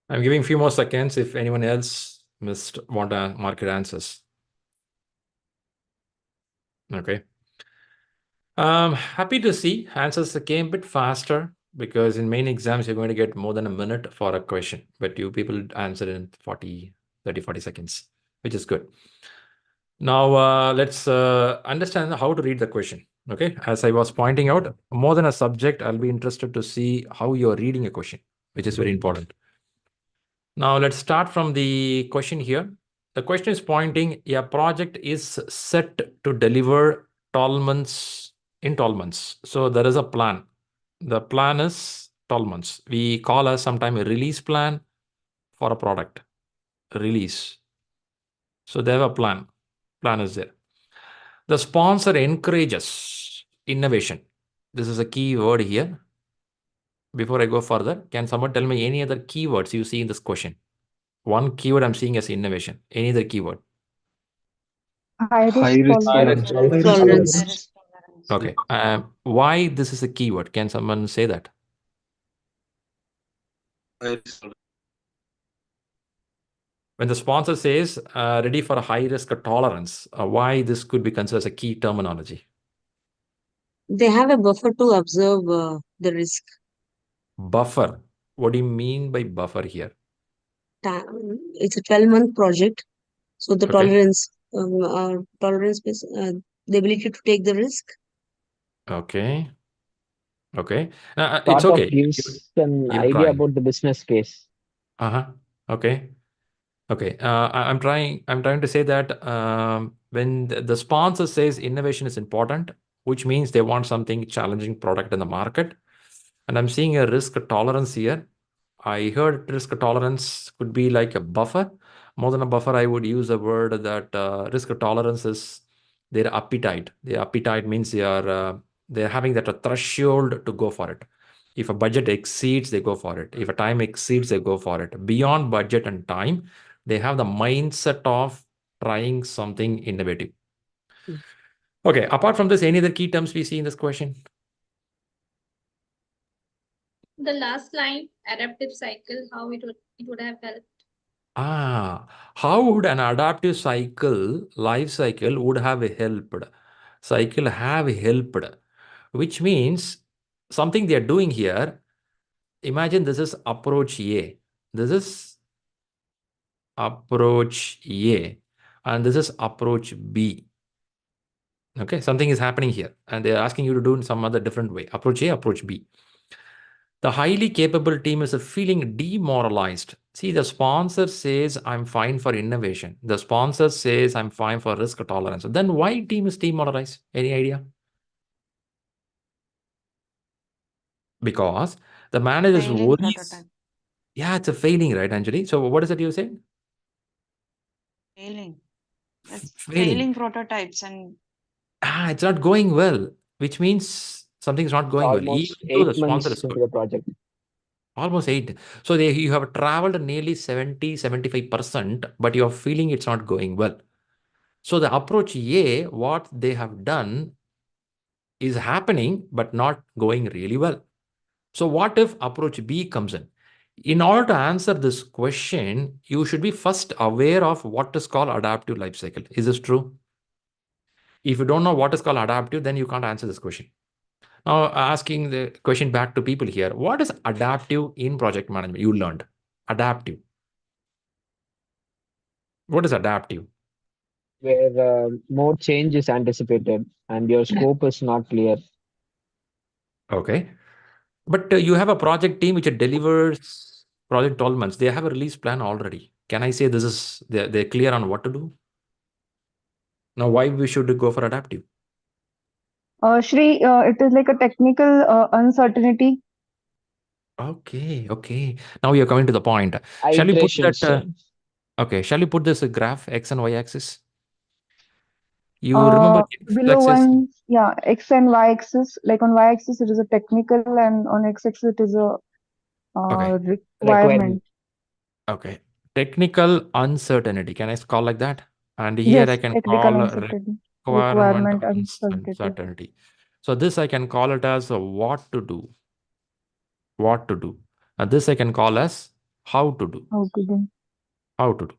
I'm giving a few more seconds if anyone else want to mark your answers. Okay. Happy to see answers came a bit faster, because in main exams, you're going to get more than a minute for a question, but you people answer in 30, 40 seconds, which is good. Now, let's understand how to read the question. Okay. As I was pointing out, more than a subject, I'll be interested to see how you're reading a question, which is very important. Now, let's start from the question here. The question is pointing, a project is set to deliver 12 months in 12 months. So there is a plan. The plan is 12 months. We call as sometimes a release plan for a product. Release. So they have a plan. Plan is there. The sponsor encourages innovation. This is a key word here. Before I go further, can someone tell me any other keywords you see in this question? One keyword I'm seeing as innovation. Any other keyword? High risk High risk tolerance. Tolerance. Okay. Why this is a keyword? Can someone say that? When the sponsor says ready for a high risk tolerance, why this could be considered as a key terminology? They have a buffer to observe the risk. Buffer. What do you mean by buffer here? It's a 12-month project. So the Okay. tolerance is the ability to take the risk. Okay. Okay. It's Sort okay. of gives an You're idea trying. about the business case. Uh-huh. Okay. Okay. I'm trying to say that when the sponsor says innovation is important, which means they want something challenging product in the market, and I'm seeing a risk tolerance here. I heard risk tolerance could be like a buffer. More than a buffer, I would use a word that risk tolerance is their appetite. Their appetite means they're having that a threshold to go for it. If a budget exceeds, they go for it. If a time exceeds, they go for it. Beyond budget and time, they have the mindset of trying something innovative. Okay, apart from this, any other key terms we see in this question? The last line, adaptive cycle, how it would have helped. How would an adaptive life cycle would have helped? Cycle have helped, which means something they are doing here. Imagine this is approach A. This is approach A, and this is approach B. Okay, something is happening here, and they're asking you to do in some other different way. Approach A, approach B. The highly capable team is feeling demoralized. See, the sponsor says, I'm fine for innovation. The sponsor says, I'm fine for risk tolerance. Then why team is demoralized? Any idea? Because the manager's Failing worries. prototype. Yeah, it's a failing, right, Anjali? So what is it you saying? Failing. That's Failing. failing prototypes and It's not going well, which means something's not going well. Almost Even though the 8 sponsor months is into good. the project. Almost 8. So you have traveled nearly 70-75%, but you're feeling it's not going well. So the approach A, what they have done is happening, but not going really well. So what if approach B comes in? In order to answer this question, you should be first aware of what is called adaptive life cycle. Is this true? If you don't know what is called adaptive, then you can't answer this question. Now, asking the question back to people here, what is adaptive in project management? You learned adaptive. What is adaptive? Where more change is anticipated and your scope is not clear. Okay. But you have a project team which delivers project 12 months. They have a release plan already. Can I say they're clear on what to do? Now, why we should go for adaptive? Shri, it is like a technical uncertainty. Okay, okay. Now you're coming to the point. Shall we put Iterations. that? Okay, shall we put this graph X and Y axis? You Uh, remember below X-axis? one, yeah, X and Y axis. Like on Y axis, it is a technical, and on X axis, it is a Okay. requirement. Okay. Technical uncertainty. Can I call like that? And here Yes, I can technical call uncertainty. requirement Requirement uncertainty. uncertainty. So this I can call it as what to do. What to do. And this I can call as how to do. How to do. How to do.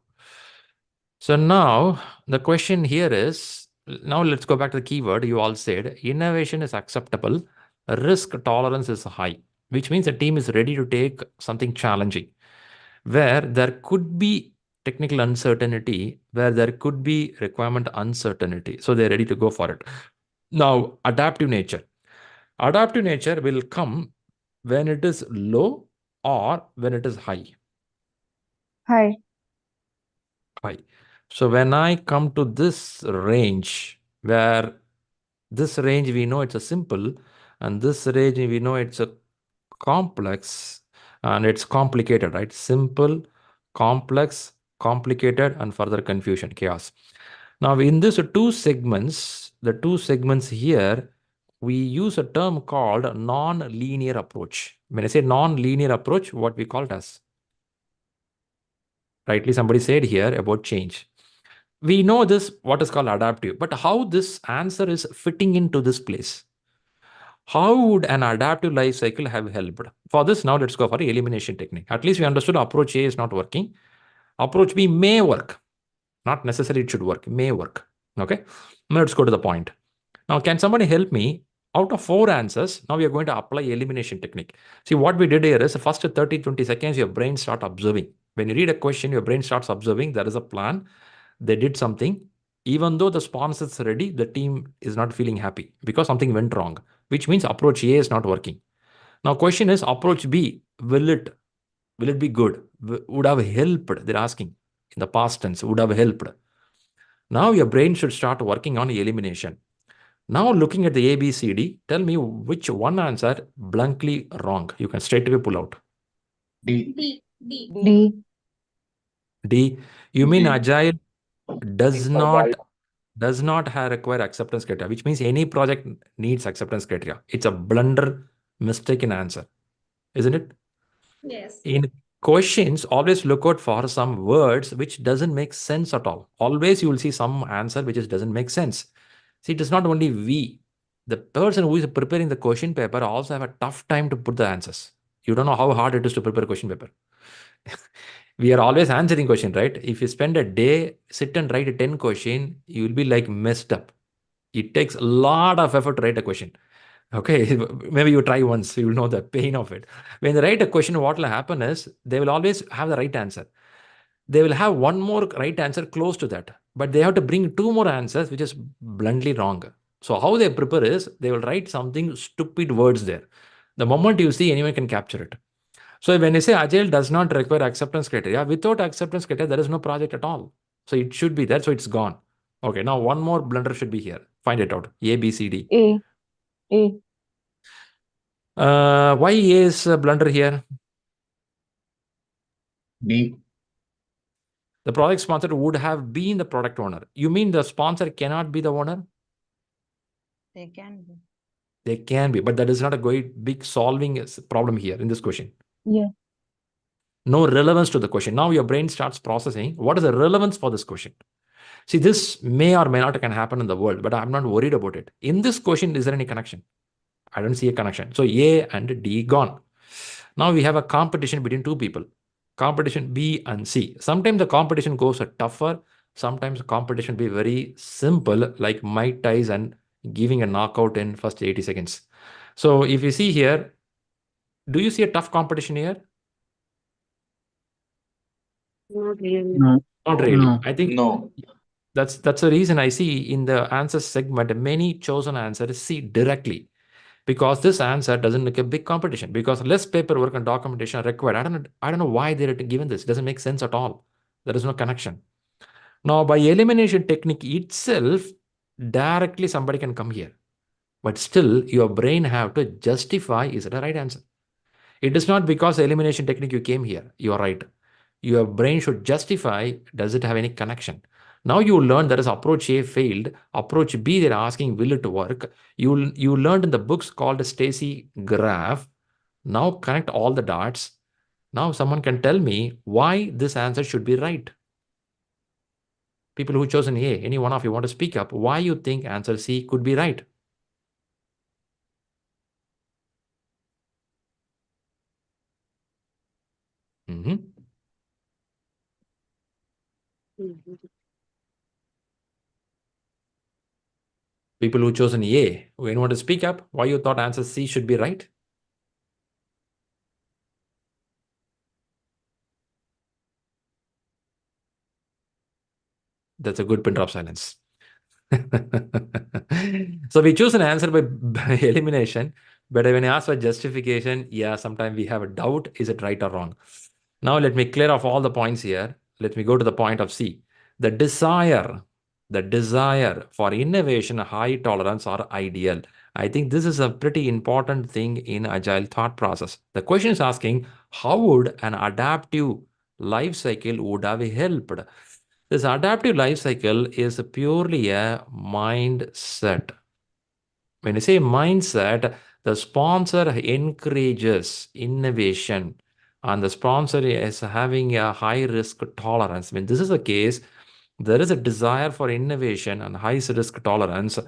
So now the question here is, now let's go back to the keyword. You all said innovation is acceptable, risk tolerance is high, which means the team is ready to take something challenging, where there could be technical uncertainty, where there could be requirement uncertainty. So they're ready to go for it. Now, adaptive nature. Adaptive nature will come when it is low or when it is high. High. High. So when I come to this range, where this range we know it's a simple, and this range we know it's a complex, and it's complicated, right? Simple, complex, complicated, and further confusion, chaos. Now, in these two segments, the two segments here, we use a term called non-linear approach. When I say non-linear approach, what we call it as? Rightly, somebody said here about change. We know this, what is called adaptive, but how this answer is fitting into this place? How would an adaptive life cycle have helped? For this, now let's go for the elimination technique. At least we understood approach A is not working. Approach B may work. Not necessarily it should work, may work. Okay, now let's go to the point. Now, can somebody help me? Out of 4 answers, now we are going to apply elimination technique. See, what we did here is the first 30-20 seconds, your brain starts observing. When you read a question, your brain starts observing. There is a plan. They did something. Even though the sponsor is ready, the team is not feeling happy because something went wrong, which means approach A is not working. Now, question is approach B, will it be good? Would have helped? They're asking in the past tense, would have helped. Now your brain should start working on elimination. Now looking at the A, B, C, D, tell me which one answer blankly wrong. You can straight away pull out. D. D. D. You mean Agile does not require acceptance criteria, which means any project needs acceptance criteria. It's a blunder, mistaken answer, isn't it? Yes. In questions, always look out for some words which doesn't make sense at all. Always you will see some answer which doesn't make sense. See, it is not only we. The person who is preparing the question paper also have a tough time to put the answers. You don't know how hard it is to prepare a question paper. We are always answering question, right? If you spend a day, sit and write a 10 question, you will be like messed up. It takes a lot of effort to write a question. Okay, maybe you try once, you will know the pain of it. When they write a question, what will happen is they will always have the right answer. They will have one more right answer close to that, but they have to bring 2 more answers, which is bluntly wrong. So how they prepare is they will write something stupid words there. The moment you see, anyone can capture it. So when you say Agile does not require acceptance criteria, without acceptance criteria, there is no project at all. So it should be there, so it's gone. Okay, now one more blunder should be here. Find it out. A, B, C, D. A. A. Why A is a blunder here? D. The project sponsor would have been the product owner. You mean the sponsor cannot be the owner? They can be. They can be, but that is not a big solving problem here in this question. Yeah. No relevance to the question. Now your brain starts processing. What is the relevance for this question? See, this may or may not can happen in the world, but I'm not worried about it. In this question, is there any connection? I don't see a connection. So A and D gone. Now we have a competition between 2 people. Competition B and C. Sometimes the competition goes tougher. Sometimes the competition be very simple, like Mike Tyson giving a knockout in first 80 seconds. So if you see here, do you see a tough competition here? Not really. No. Not really. No. I think No. that's the reason I see in the answer segment, many chosen answers C directly. Because this answer doesn't make a big competition, because less paperwork and documentation are required. I don't know why they're given this. It doesn't make sense at all. There is no connection. Now, by elimination technique itself, directly somebody can come here. But still, your brain have to justify, is it a right answer? It is not because elimination technique you came here. You are right. Your brain should justify, does it have any connection? Now you learn that is approach A failed, approach B they're asking will it work. You learned in the books called Stacy graph. Now connect all the dots. Now someone can tell me why this answer should be right. People who chosen A, any one of you want to speak up, why you think answer C could be right? People who chosen A, when want to speak up, why you thought answer C should be right? That's a good pin drop silence. So we choose an answer by elimination, but when you ask for justification, yeah, sometimes we have a doubt, is it right or wrong? Now let me clear off all the points here. Let me go to the point of C. The desire for innovation, high tolerance are ideal. I think this is a pretty important thing in Agile thought process. The question is asking, how would an adaptive life cycle would have helped. This adaptive life cycle is purely a mindset. When you say mindset, the sponsor encourages innovation and the sponsor is having a high risk tolerance. When this is the case, there is a desire for innovation and high risk tolerance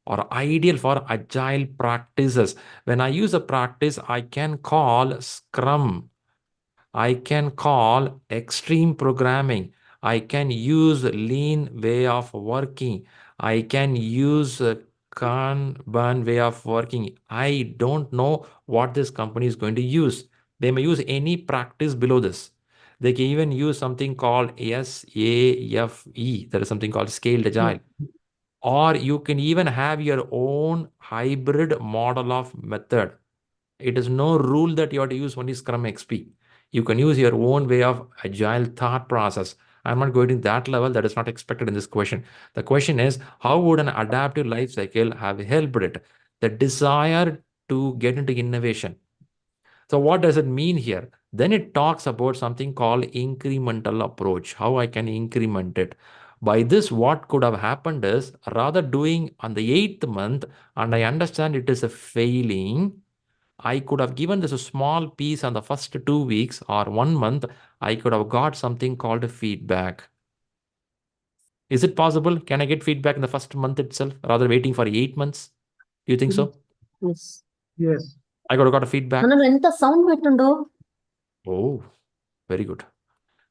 are ideal for agile practices. When I use a practice, I can call Scrum. I can call extreme programming. I can use lean way of working. I can use Kanban way of working. I don't know what this company is going to use. They may use any practice below this. They can even use something called SAFE. There is something called scaled agile. Or you can even have your own hybrid model of method. It is no rule that you have to use only Scrum XP. You can use your own way of agile thought process. I'm not going to that level. That is not expected in this question. The question is, how would an adaptive life cycle have helped it? The desire to get into innovation. So what does it mean here? Then it talks about something called incremental approach, how I can increment it. By this, what could have happened is rather doing on the 8th month, and I understand it is a failing, I could have given this a small piece on the first 2 weeks or 1 month. I could have got something called feedback. Is it possible? Can I get feedback in the first month itself rather waiting for 8 months? Do you think so? Yes. Yes. I could have got a feedback. Sound Oh, very good.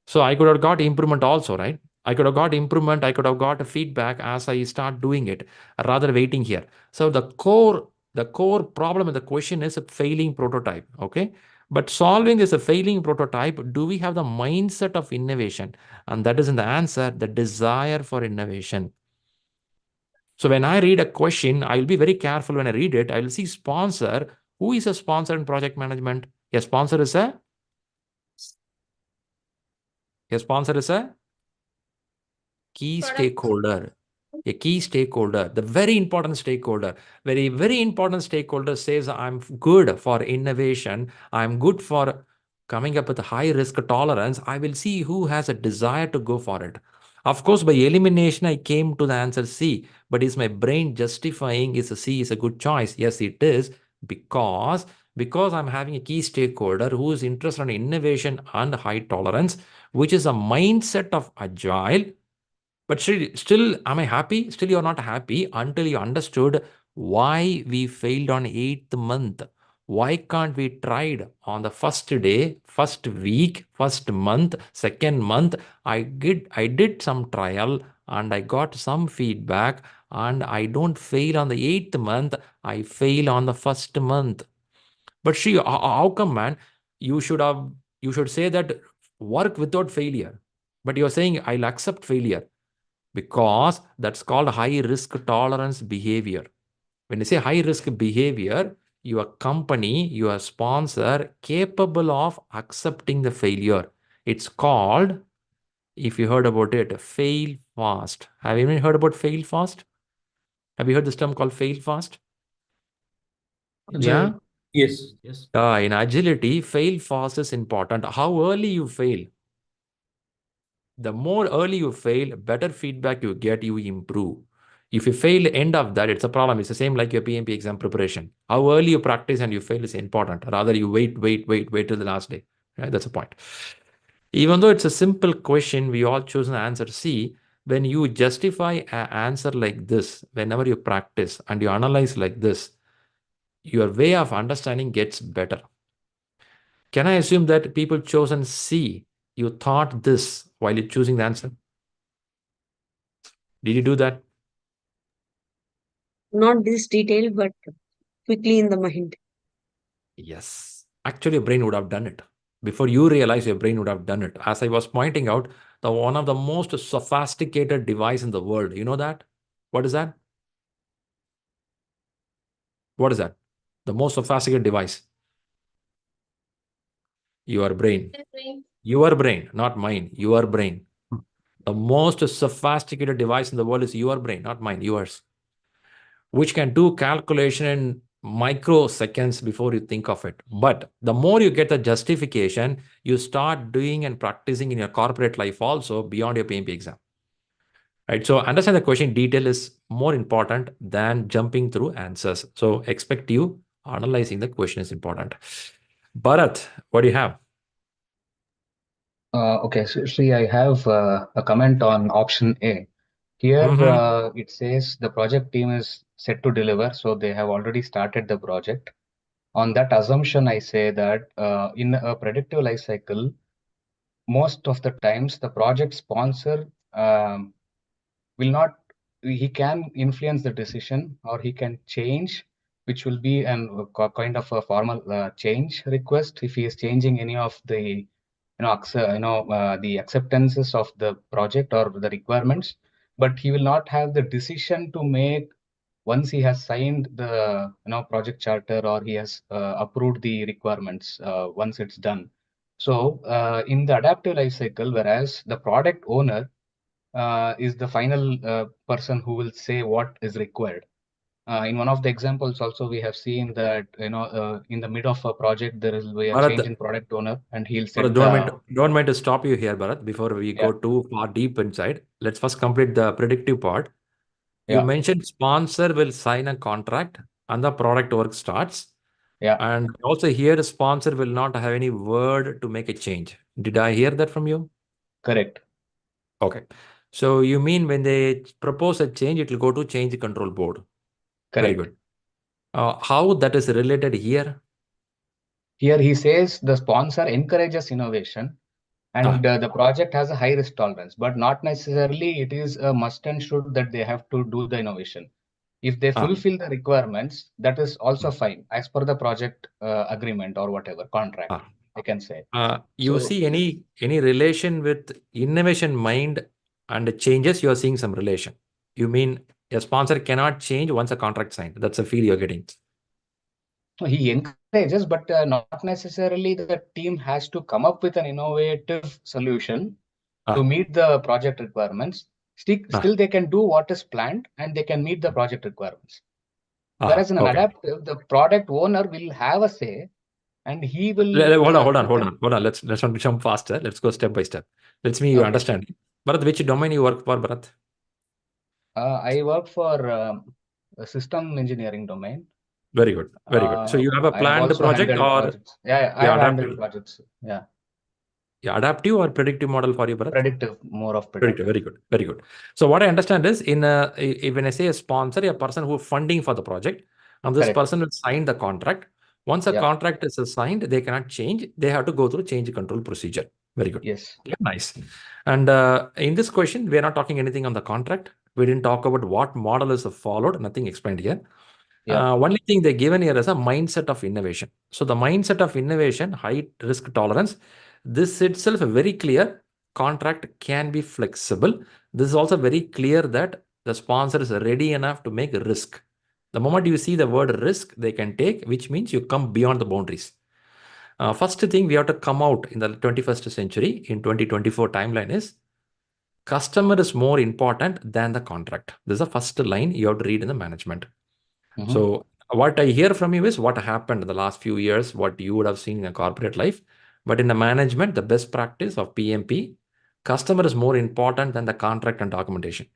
So I could have got improvement also, right? I could have got improvement. I could have got a feedback as I start doing it rather waiting here. So the core problem in the question is a failing prototype. Okay. But solving is a failing prototype. Do we have the mindset of innovation? And that is in the answer, the desire for innovation. So when I read a question, I will be very careful when I read it. I will see sponsor. Who is a sponsor in project management? A sponsor is a key stakeholder. A key stakeholder, the very important stakeholder, very important stakeholder says, I'm good for innovation. I'm good for coming up with a high risk tolerance. I will see who has a desire to go for it. Of course, by elimination, I came to the answer C, but is my brain justifying is a C is a good choice? Yes, it is, because I'm having a key stakeholder who is interested in innovation and high tolerance, which is a mindset of agile. But still, am I happy? Still, you're not happy until you understood why we failed on 8th month. Why can't we tried on the first day, first week, first month, second month? I did some trial and I got some feedback and I don't fail on the 8th month. I fail on the first month. But Shri, how come, man? You should say that work without failure. But you're saying I'll accept failure, because that's called high risk tolerance behavior. When you say high risk behavior, your company, your sponsor capable of accepting the failure. It's called, if you heard about it, fail fast. Have you even heard about fail fast? Have you heard this term called fail fast? Yeah. Yes. In agility, fail fast is important. How early you fail. The more early you fail, better feedback you get, you improve. If you fail end of that, it's a problem. It's the same like your PMP exam preparation. How early you practice and you fail is important. Rather, you wait till the last day. Right? That's the point. Even though it's a simple question, we all choose an answer C. When you justify an answer like this, whenever you practice and you analyze like this, your way of understanding gets better. Can I assume that people chosen C, you thought this while you're choosing the answer? Did you do that? Not this detail, but quickly in the mind. Yes. Actually, your brain would have done it. Before you realize, your brain would have done it. As I was pointing out, one of the most sophisticated device in the world. You know that? What is that? What is that? The most sophisticated device. Your brain. Your brain, not mine. Your brain. The most sophisticated device in the world is your brain, not mine, yours. Which can do calculation in microseconds before you think of it. But the more you get the justification, you start doing and practicing in your corporate life also beyond your PMP exam. Right? So understand the question detail is more important than jumping through answers. So expect you analyzing the question is important. Bharat, what do you have? Okay, so Shri, I have a comment on option A. Here, it says the project team is set to deliver, so they have already started the project. On that assumption, I say that in a predictive life cycle, most of the times the project sponsor will not, he can influence the decision or he can change, which will be an kind of a formal change request if he is changing any of the the acceptances of the project or the requirements, but he will not have the decision to make once he has signed the project charter or he has approved the requirements once it's done. So in the adaptive life cycle, whereas the product owner is the final person who will say what is required. In one of the examples also, we have seen that, in the mid of a project, there will be a change in product owner and he'll set Bharat, don't mind to stop you here, Bharat, before we Yeah. go too far deep inside. Let's first complete the predictive part. You Yeah. mentioned sponsor will sign a contract and the product work starts. Yeah. And also here, the sponsor will not have any word to make a change. Did I hear that from you? Correct. Okay. So you mean when they propose a change, it will go to change control board. Very Correct. good. How that is related here? Here he says the sponsor encourages innovation and the project has a high risk tolerance, but not necessarily it is a must and should that they have to do the innovation. If they fulfill the requirements, that is also fine as per the project agreement or whatever contract, I can say. You see any relation with innovation mind and changes, you are seeing some relation. You mean a sponsor cannot change once a contract signed. That's a feel you're getting. So he encourages, but not necessarily the team has to come up with an innovative solution to meet the project requirements. Still, they can do what is planned and they can meet the project requirements. Whereas in an adaptive, the product owner will have a say and he will... Hold on. Let's not jump faster. Let's go step by step. Let's me understand. Bharat, which domain you work for, Bharat? I work for a system engineering domain. Very good. Very good. So you have a planned project or... Projects. Yeah, I have handled projects. Yeah. Yeah, adaptive or predictive model for you, Bharat? Predictive, more of predictive. Very good. Very good. So what I understand is when I say a sponsor, a person who is funding for the project, and this person will sign the contract. Once a contract is signed, they cannot change. They have to go through change control procedure. Very good. Yes. Yeah, nice. And in this question, we are not talking anything on the contract. We didn't talk about what model is followed. Nothing explained here. Only thing they given here is a mindset of innovation. So the mindset of innovation, high risk tolerance, this itself very clear. Contract can be flexible. This is also very clear that the sponsor is ready enough to make a risk. The moment you see the word risk, they can take, which means you come beyond the boundaries. First thing we have to come out in the 21st century, in 2024 timeline is, customer is more important than the contract. This is the first line you have to read in the management. So what I hear from you is what happened in the last few years, what you would have seen in a corporate life. But in the management, the best practice of PMP, customer is more important than the contract and documentation.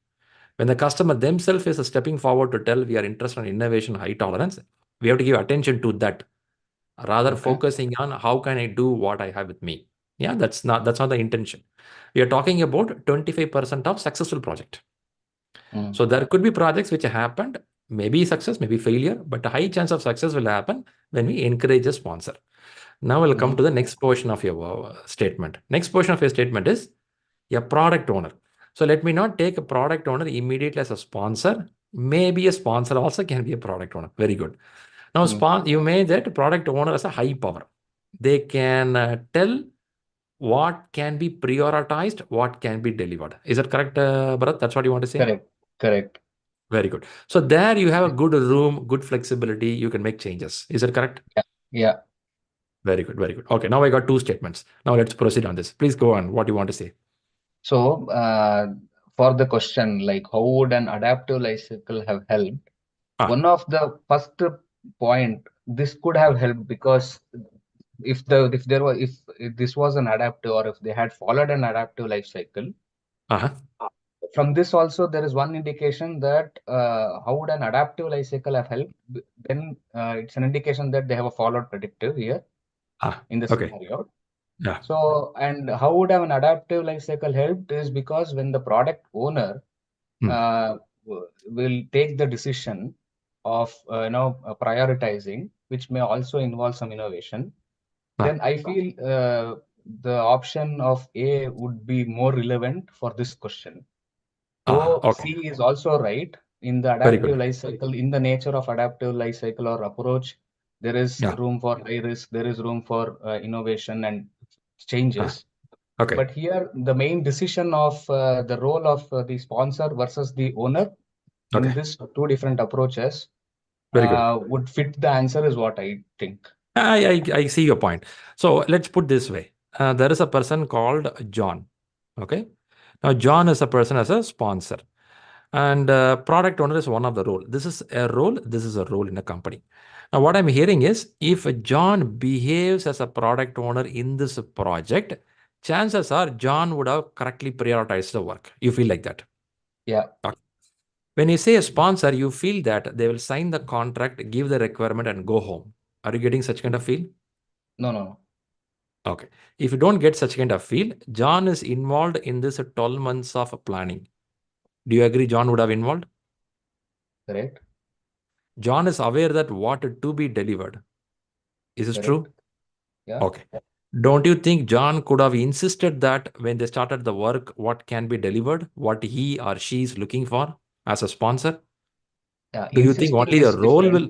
When the customer themselves is stepping forward to tell we are interested in innovation, high tolerance, we have to give attention to that, rather focusing on how can I do what I have with me. Yeah, that's not the intention. We are talking about 25% of successful project. So there could be projects which happened, maybe success, maybe failure, but a high chance of success will happen when we encourage a sponsor. Now we'll come to the next portion of your statement. Next portion of your statement is a product owner. So let me not take a product owner immediately as a sponsor. Maybe a sponsor also can be a product owner. Very good. Now, you made that product owner as a high power. They can tell what can be prioritized, what can be delivered. Is that correct, Bharat? That's what you want to say? Correct. Very good. So there you have a good room, good flexibility. You can make changes. Is that correct? Yeah. Very good. Very good. Okay. Now I got two statements. Now let's proceed on this. Please go on. What do you want to say? So for the question, like how would an adaptive life cycle have helped? One of the first point, this could have helped, because if this was an adaptive, or if they had followed an adaptive life cycle, from this also there is one indication that how would an adaptive life cycle have helped? Then it's an indication that they have a followed predictive here in the scenario. Yeah. So, and how would have an adaptive life cycle helped is because when the product owner will take the decision of prioritizing, which may also involve some innovation, then I feel the option of A would be more relevant for this question. So C is also right. In the adaptive life cycle, in the nature of adaptive life cycle or approach, there is room for high risk, there is room for innovation and changes. But here, the main decision of the role of the sponsor versus the owner in this two different approaches would fit the answer, is what I think. I see your point. So let's put this way. There is a person called John. Okay. Now, John is a person as a sponsor. And product owner is one of the role. This is a role. This is a role in a company. Now, what I'm hearing is, if John behaves as a product owner in this project, chances are John would have correctly prioritized the work. You feel like that? Yeah. When you say a sponsor, you feel that they will sign the contract, give the requirement, and go home. Are you getting such kind of feel? No. Okay. If you don't get such kind of feel, John is involved in this 12 months of planning. Do you agree John would have involved? Correct. John is aware that what to be delivered. Is this true? Yeah. Okay. Don't you think John could have insisted that when they started the work, what can be delivered, what he or she is looking for as a sponsor? Yeah. Do you think only the role will?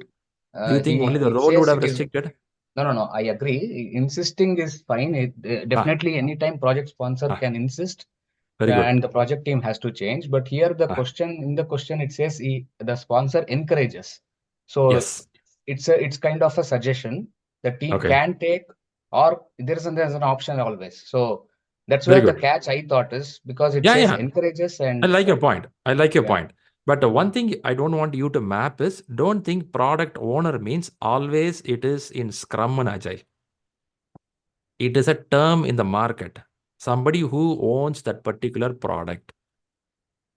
Do you think only the role would have restricted? No. I agree. Insisting is fine. Definitely, anytime project sponsor can insist, and the project team has to change. But here, the question it says the sponsor encourages. So it's kind of a suggestion the team can take, or there's an option always. So that's where the catch I thought is, because it says encourages. And I like your point. I like your point. But one thing I don't want you to map is, don't think product owner means always it is in Scrum and Agile. It is a term in the market. Somebody who owns that particular product.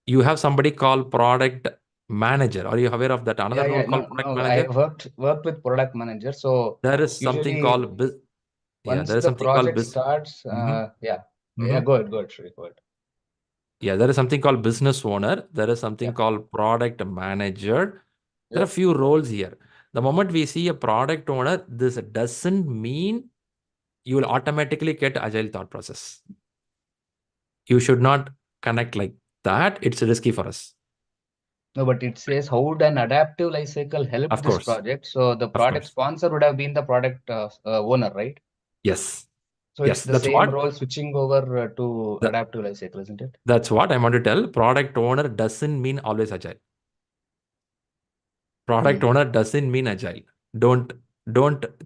You have somebody called product manager. Are you aware of that? Another role called product manager? I have worked with product manager. So there is something called once the project starts, Go ahead, Shri, go ahead. Yeah, there is something called business owner. There is something called product manager. There are a few roles here. The moment we see a product owner, this doesn't mean you will automatically get agile thought process. You should not connect like that. It's risky for us. No, but it says how would an adaptive life cycle help this project? So the product sponsor would have been the product owner, right? Yes. So it's the same role switching over to adaptive life cycle, isn't it? That's what I want to tell. Product owner doesn't mean always agile. Product owner doesn't mean agile. Don't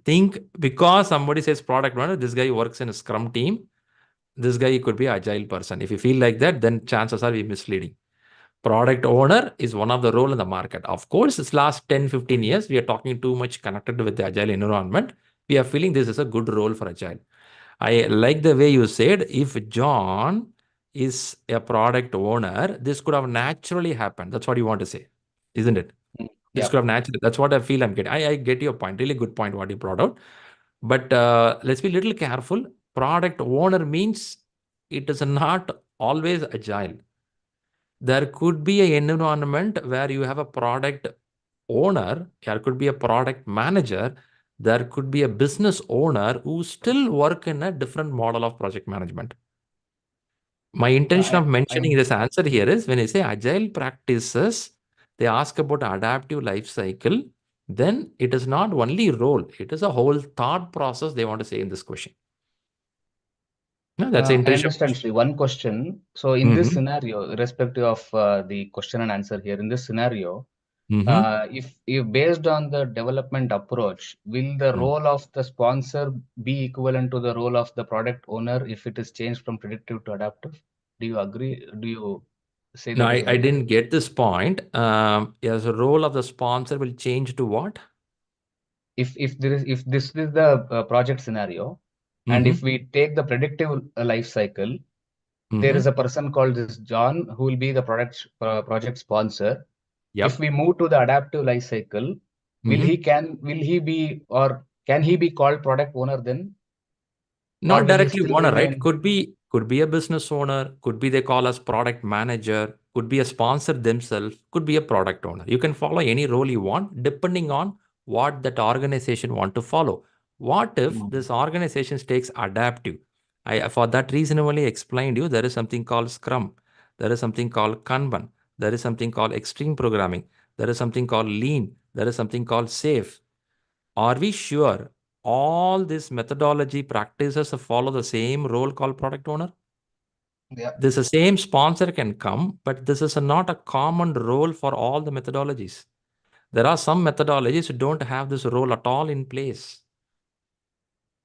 think because somebody says product owner, this guy works in a Scrum team, this guy could be agile person. If you feel like that, then chances are we misleading. Product owner is one of the role in the market. Of course, this last 10, 15 years, we are talking too much connected with the agile environment. We are feeling this is a good role for agile. I like the way you said, if John is a product owner, this could have naturally happened. That's what you want to say, isn't it? This could have naturally. That's what I feel I'm getting. I get your point. Really good point what you brought out. But let's be a little careful. Product owner means it is not always agile. There could be an environment where you have a product owner, there could be a product manager, there could be a business owner who still work in a different model of project management. My intention of mentioning this answer here is, when I say agile practices, they ask about adaptive life cycle, then it is not only role, it is a whole thought process they want to say in this question. No, that's I understand, Shri. One question. So in this scenario, irrespective of the question and answer here, in this scenario, if based on the development approach, will the role of the sponsor be equivalent to the role of the product owner if it is changed from predictive to adaptive? Do you agree? Do you say that? No, I didn't get this point. As a role of the sponsor will change to what? if this is the project scenario, and if we take the predictive life cycle, there is a person called this John who will be the project sponsor. Yep. If we move to the adaptive life cycle, will he be, or can he be called product owner then? Not Or will he directly still owner, right? remain? Could be a business owner, could be they call as product manager, could be a sponsor themselves, could be a product owner. You can follow any role you want depending on what that organization want to follow. What if this organization takes adaptive? For that reason, I only explained you there is something called Scrum, there is something called Kanban, there is something called extreme programming, there is something called Lean, there is something called Safe. Are we sure all these methodology practices follow the same role called product owner? Yeah. This the same sponsor can come, but this is not a common role for all the methodologies. There are some methodologies who don't have this role at all in place.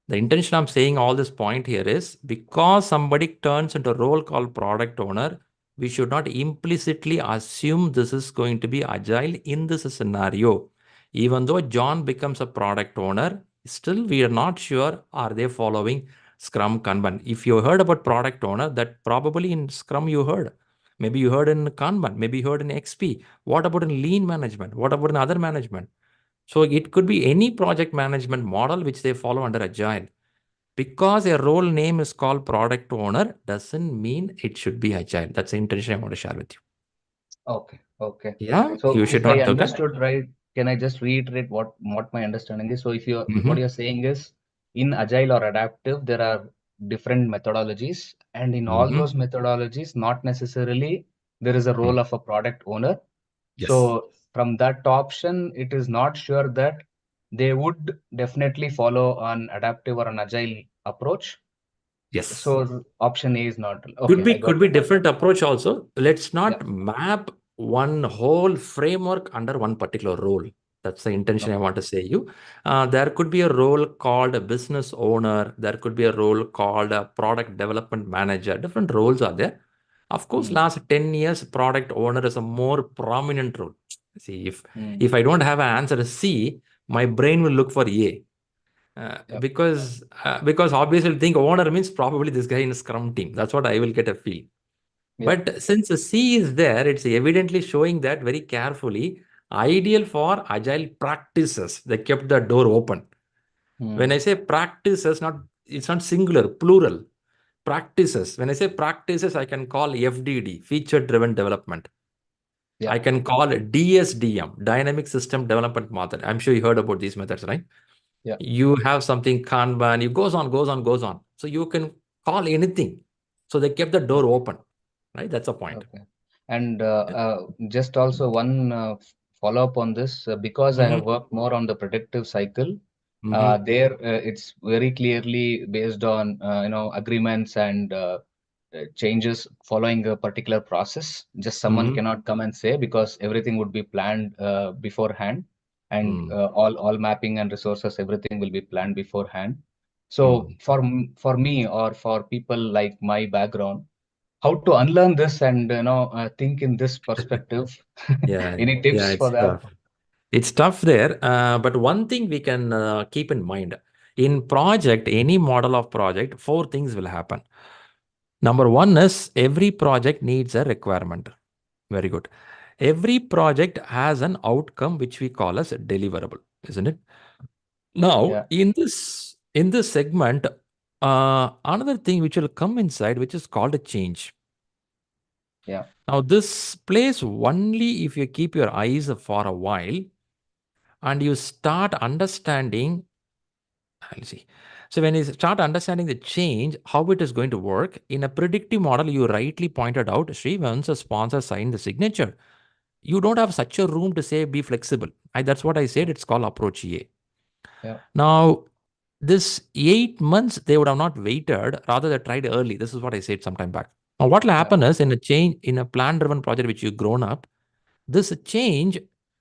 The intention I'm saying all this point here is because somebody turns into a role called product owner, we should not implicitly assume this is going to be agile in this scenario. Even though John becomes a product owner, still we are not sure are they following Scrum Kanban. If you heard about product owner, that probably in Scrum you heard. Maybe you heard in Kanban, maybe you heard in XP. What about in lean management? What about in other management? So it could be any project management model which they follow under Agile. Because a role name is called product owner doesn't mean it should be Agile. That's the intention I want to share with you. Okay. Okay. Yeah, So you should if I not forget. understood right, can I just reiterate what my understanding is? So if you're Mhm. what you're saying is in agile or adaptive, there are different methodologies, and in all those methodologies, not necessarily there is a role of a product owner. Yes. So from that option, it is not sure that they would definitely follow an adaptive or an agile approach. Yes. So option A is not. Okay, I got Could be it. different approach also. Let's not Yeah. map one whole framework under one particular role. That's the intention I want to say you. There could be a role called a business owner. There could be a role called a product development manager. Different roles are there. Of course, last 10 years, product owner is a more prominent role. See, if I don't have an answer C, my brain will look for A. Because obviously I think owner means probably this guy in a Scrum team. That's what I will get a feel. But since the C is there, it's evidently showing that very carefully, ideal for agile practices. They kept the door open. When I say practices, it's not singular, plural. Practices. When I say practices, I can call FDD, feature-driven development. I can call it DSDM, dynamic system development method. I'm sure you heard about these methods, right? Yeah. You have something Kanban, it goes on. So you can call anything. So they kept the door open, right? That's a point. Okay. And just also one follow-up on this, because I have worked more on the predictive cycle. There, it's very clearly based on agreements and changes following a particular process. Just someone cannot come and say, because everything would be planned beforehand, and all mapping and resources, everything will be planned beforehand. So for me, or for people like my background, how to unlearn this and think in this perspective? Any tips for that? It's tough there, but one thing we can keep in mind. In project, any model of project, 4 things will happen. Number 1 is every project needs a requirement. Very good. Every project has an outcome which we call as a deliverable, isn't it? Now, in this segment, another thing which will come inside, which is called a change. Yeah. Now, this plays only if you keep your eyes for a while and you start understanding. I'll see. So when you start understanding the change, how it is going to work, in a predictive model, you rightly pointed out, Shri, once a sponsor signed the signature, you don't have such a room to say be flexible. That's what I said. It's called approach A. Yeah. Now, this 8 months, they would have not waited. Rather, they tried early. This is what I said some time back. Now, what will happen is in a plan-driven project which you've grown up, this change,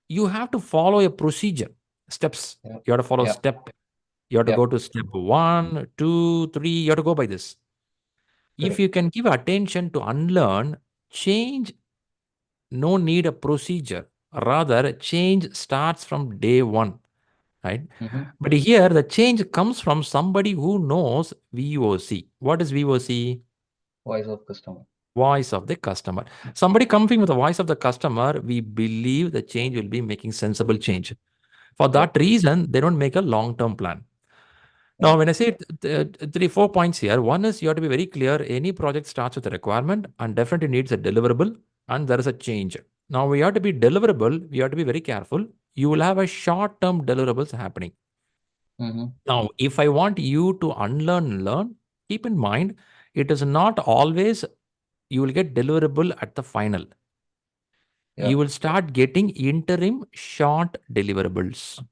you have to follow a procedure, steps. You have to follow step. You have to go to step 1, 2, 3. You have to go by this. If you can give attention to unlearn, change, no need a procedure. Rather, change starts from day 1. right? Mm-hmm. But here, the change comes from somebody who knows VOC. What is VOC? Voice of customer. Voice of the customer. Somebody coming with the voice of the customer, we believe the change will be making sensible change. For that reason, they don't make a long-term plan. Now, when I say 3-4 points here, one is you have to be very clear. Any project starts with a requirement and definitely needs a deliverable, and there is a change. Now, we have to be deliverable. We have to be very careful. You will have a short-term deliverables happening. Mm-hmm. Now, if I want you to unlearn and learn, keep in mind, it is not always you will get deliverable at the final. Yeah. You will start getting interim short deliverables.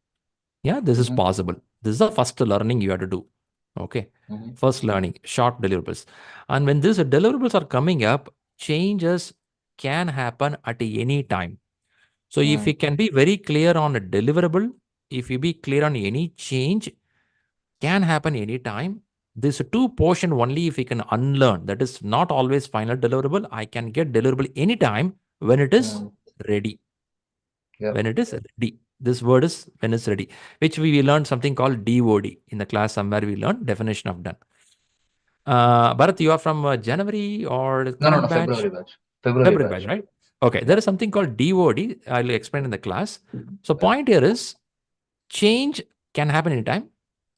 Yeah, this is possible. This is the first learning you have to do. Okay. First learning, short deliverables. And when these deliverables are coming up, changes can happen at any time. So if you can be very clear on a deliverable, if you be clear on any change, can happen anytime. This two portion only if we can unlearn. That is not always final deliverable. I can get deliverable anytime when it is ready. Yeah. When it is ready. This word is when it's ready, which we learned something called DOD in the class somewhere. We learned definition of done. Bharat, you are from January or current No, batch? February batch. February batch, right? Okay, there is something called DOD. I'll explain in the class. So point here is change can happen anytime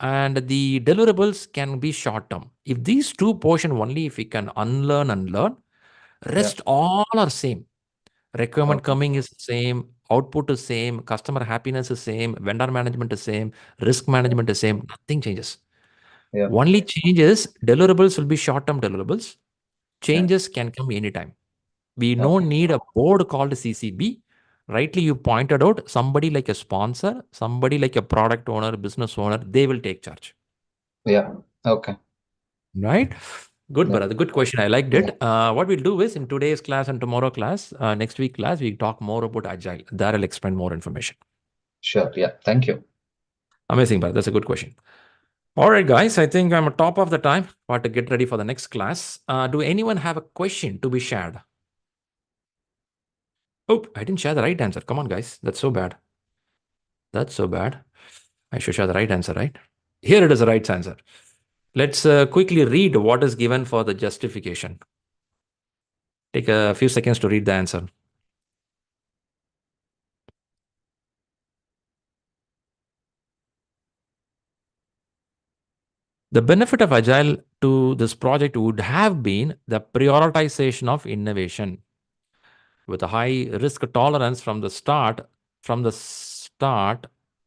and the deliverables can be short term. If these two portion only, if we can unlearn and learn, rest all are same. Requirement coming is same, output is same, customer happiness is same, vendor management is same, risk management is same, nothing changes. Only changes, deliverables will be short-term deliverables. Changes can come anytime. We don't need a board called CCB. Rightly, you pointed out somebody like a sponsor, somebody like a product owner, business owner, they will take charge. Yeah. Okay. Right? Good, Bharat. Good question. I liked it. What we'll do is in today's class and tomorrow class, next week class, we talk more about Agile. There I'll explain more information. Sure. Yeah. Thank you. Amazing, Bharat. That's a good question. All right, guys. I think I'm at top of the time. Want to get ready for the next class. Do anyone have a question to be shared? Oh, I didn't share the right answer. Come on, guys. That's so bad. That's so bad. I should share the right answer, right? Here it is the right answer. Let's quickly read what is given for the justification. Take a few seconds to read the answer. The benefit of Agile to this project would have been the prioritization of innovation. With a high risk tolerance from the start,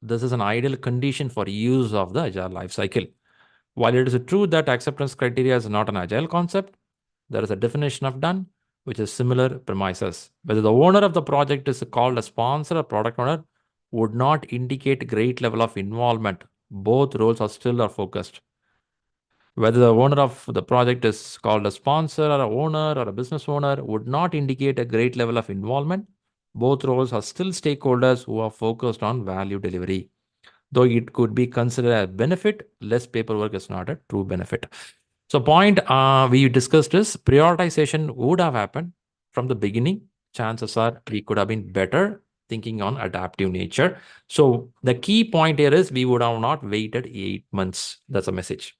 this is an ideal condition for use of the Agile lifecycle. While it is true that acceptance criteria is not an Agile concept, there is a definition of done, which is similar premises. Whether the owner of the project is called a sponsor or product owner would not indicate great level of involvement. Both roles are still focused. Whether the owner of the project is called a sponsor or a owner or a business owner would not indicate a great level of involvement. Both roles are still stakeholders who are focused on value delivery. Though it could be considered a benefit, less paperwork is not a true benefit. So point we discussed is prioritization would have happened from the beginning. Chances are we could have been better thinking on adaptive nature. So the key point here is we would have not waited 8 months. That's a message.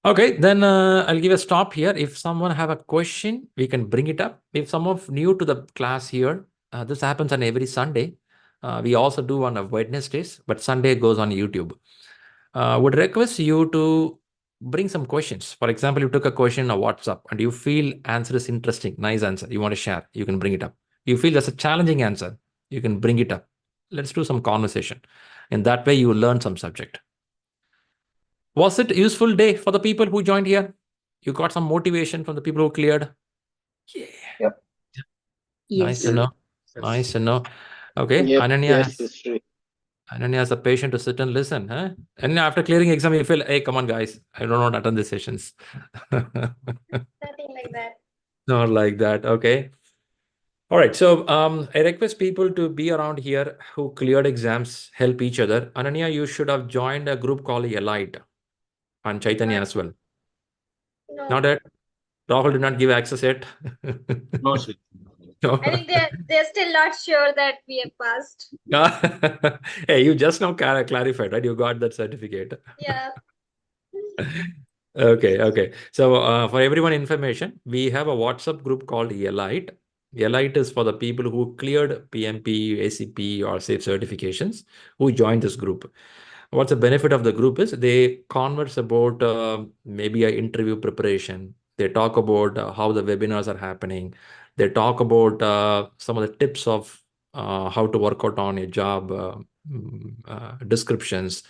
Okay, then I'll give a stop here. If someone have a question, we can bring it up. If someone new to the class here, this happens on every Sunday. We also do on Wednesdays, but Sunday goes on YouTube. Would request you to bring some questions. For example, you took a question on WhatsApp and you feel answer is interesting, nice answer, you want to share, you can bring it up. You feel that's a challenging answer, you can bring it up. Let's do some conversation. In that way, you will learn some subject. Was it a useful day for the people who joined here? You got some motivation from the people who cleared? Yeah. Yep. Nice to know. Nice to know. Okay, Yep. Ananya. Yes, Shri. Ananya has a patient to sit and listen, huh? And after clearing exam, you feel, hey, come on, guys, I don't want to attend these sessions. Nothing like that. Not like that. Okay. All right. So I request people to be around here who cleared exams, help each other. Ananya, you should have joined a group called Elite and Chaitanya as well. No. Not yet. Rahul did not give access yet. No, Shri. I think they're still not sure that we have passed. Hey, you just now clarified, right? You got that certificate. Yeah. Okay. So for everyone information, we have a WhatsApp group called Elite. Elite is for the people who cleared PMP, ACP, or SAFE certifications who joined this group. What's the benefit of the group is they converse about maybe an interview preparation. They talk about how the webinars are happening. They talk about some of the tips of how to work out on a job descriptions.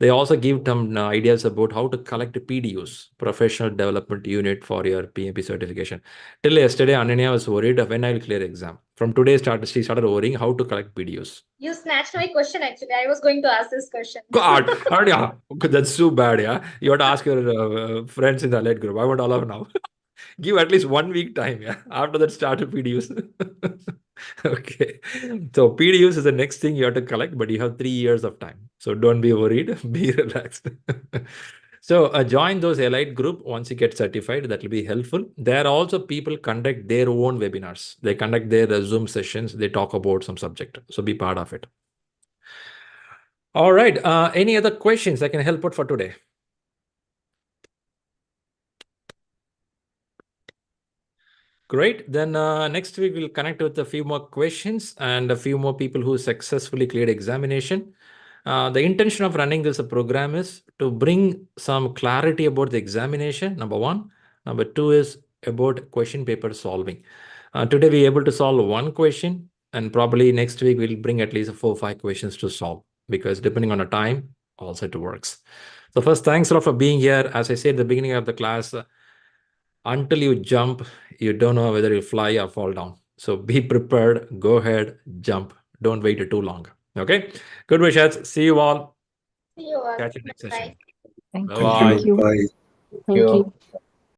They also give them ideas about how to collect PDUs, Professional Development Unit, for your PMP certification. Till yesterday, Ananya was worried when I will clear exam. From today, she started worrying how to collect PDUs. You snatched my question, actually. I was going to ask this question. God, Ananya, that's too bad, yeah. You have to ask your friends in the Elite group. I won't allow now. Give at least 1 week time, yeah. After that, start with PDUs. Okay. So PDUs is the next thing you have to collect, but you have 3 years of time. So don't be worried. Be relaxed. So join those Elite group once you get certified. That will be helpful. There are also people conduct their own webinars. They conduct their Zoom sessions. They talk about some subject. So be part of it. All right. Any other questions I can help out for today? Great. Then next week we'll connect with a few more questions and a few more people who successfully cleared examination. The intention of running this program is to bring some clarity about the examination, number one. Number two is about question paper solving. Today we're able to solve one question, and probably next week we'll bring at least 4 or 5 questions to solve, because depending on the time, also it works. So first, thanks a lot for being here. As I said at the beginning of the class, until you jump, you don't know whether you fly or fall down. So be prepared. Go ahead, jump. Don't wait too long. Okay. Good wishes. See you all. See you all. Catch you next session. Thank Bye-bye. you. Bye. Thank you.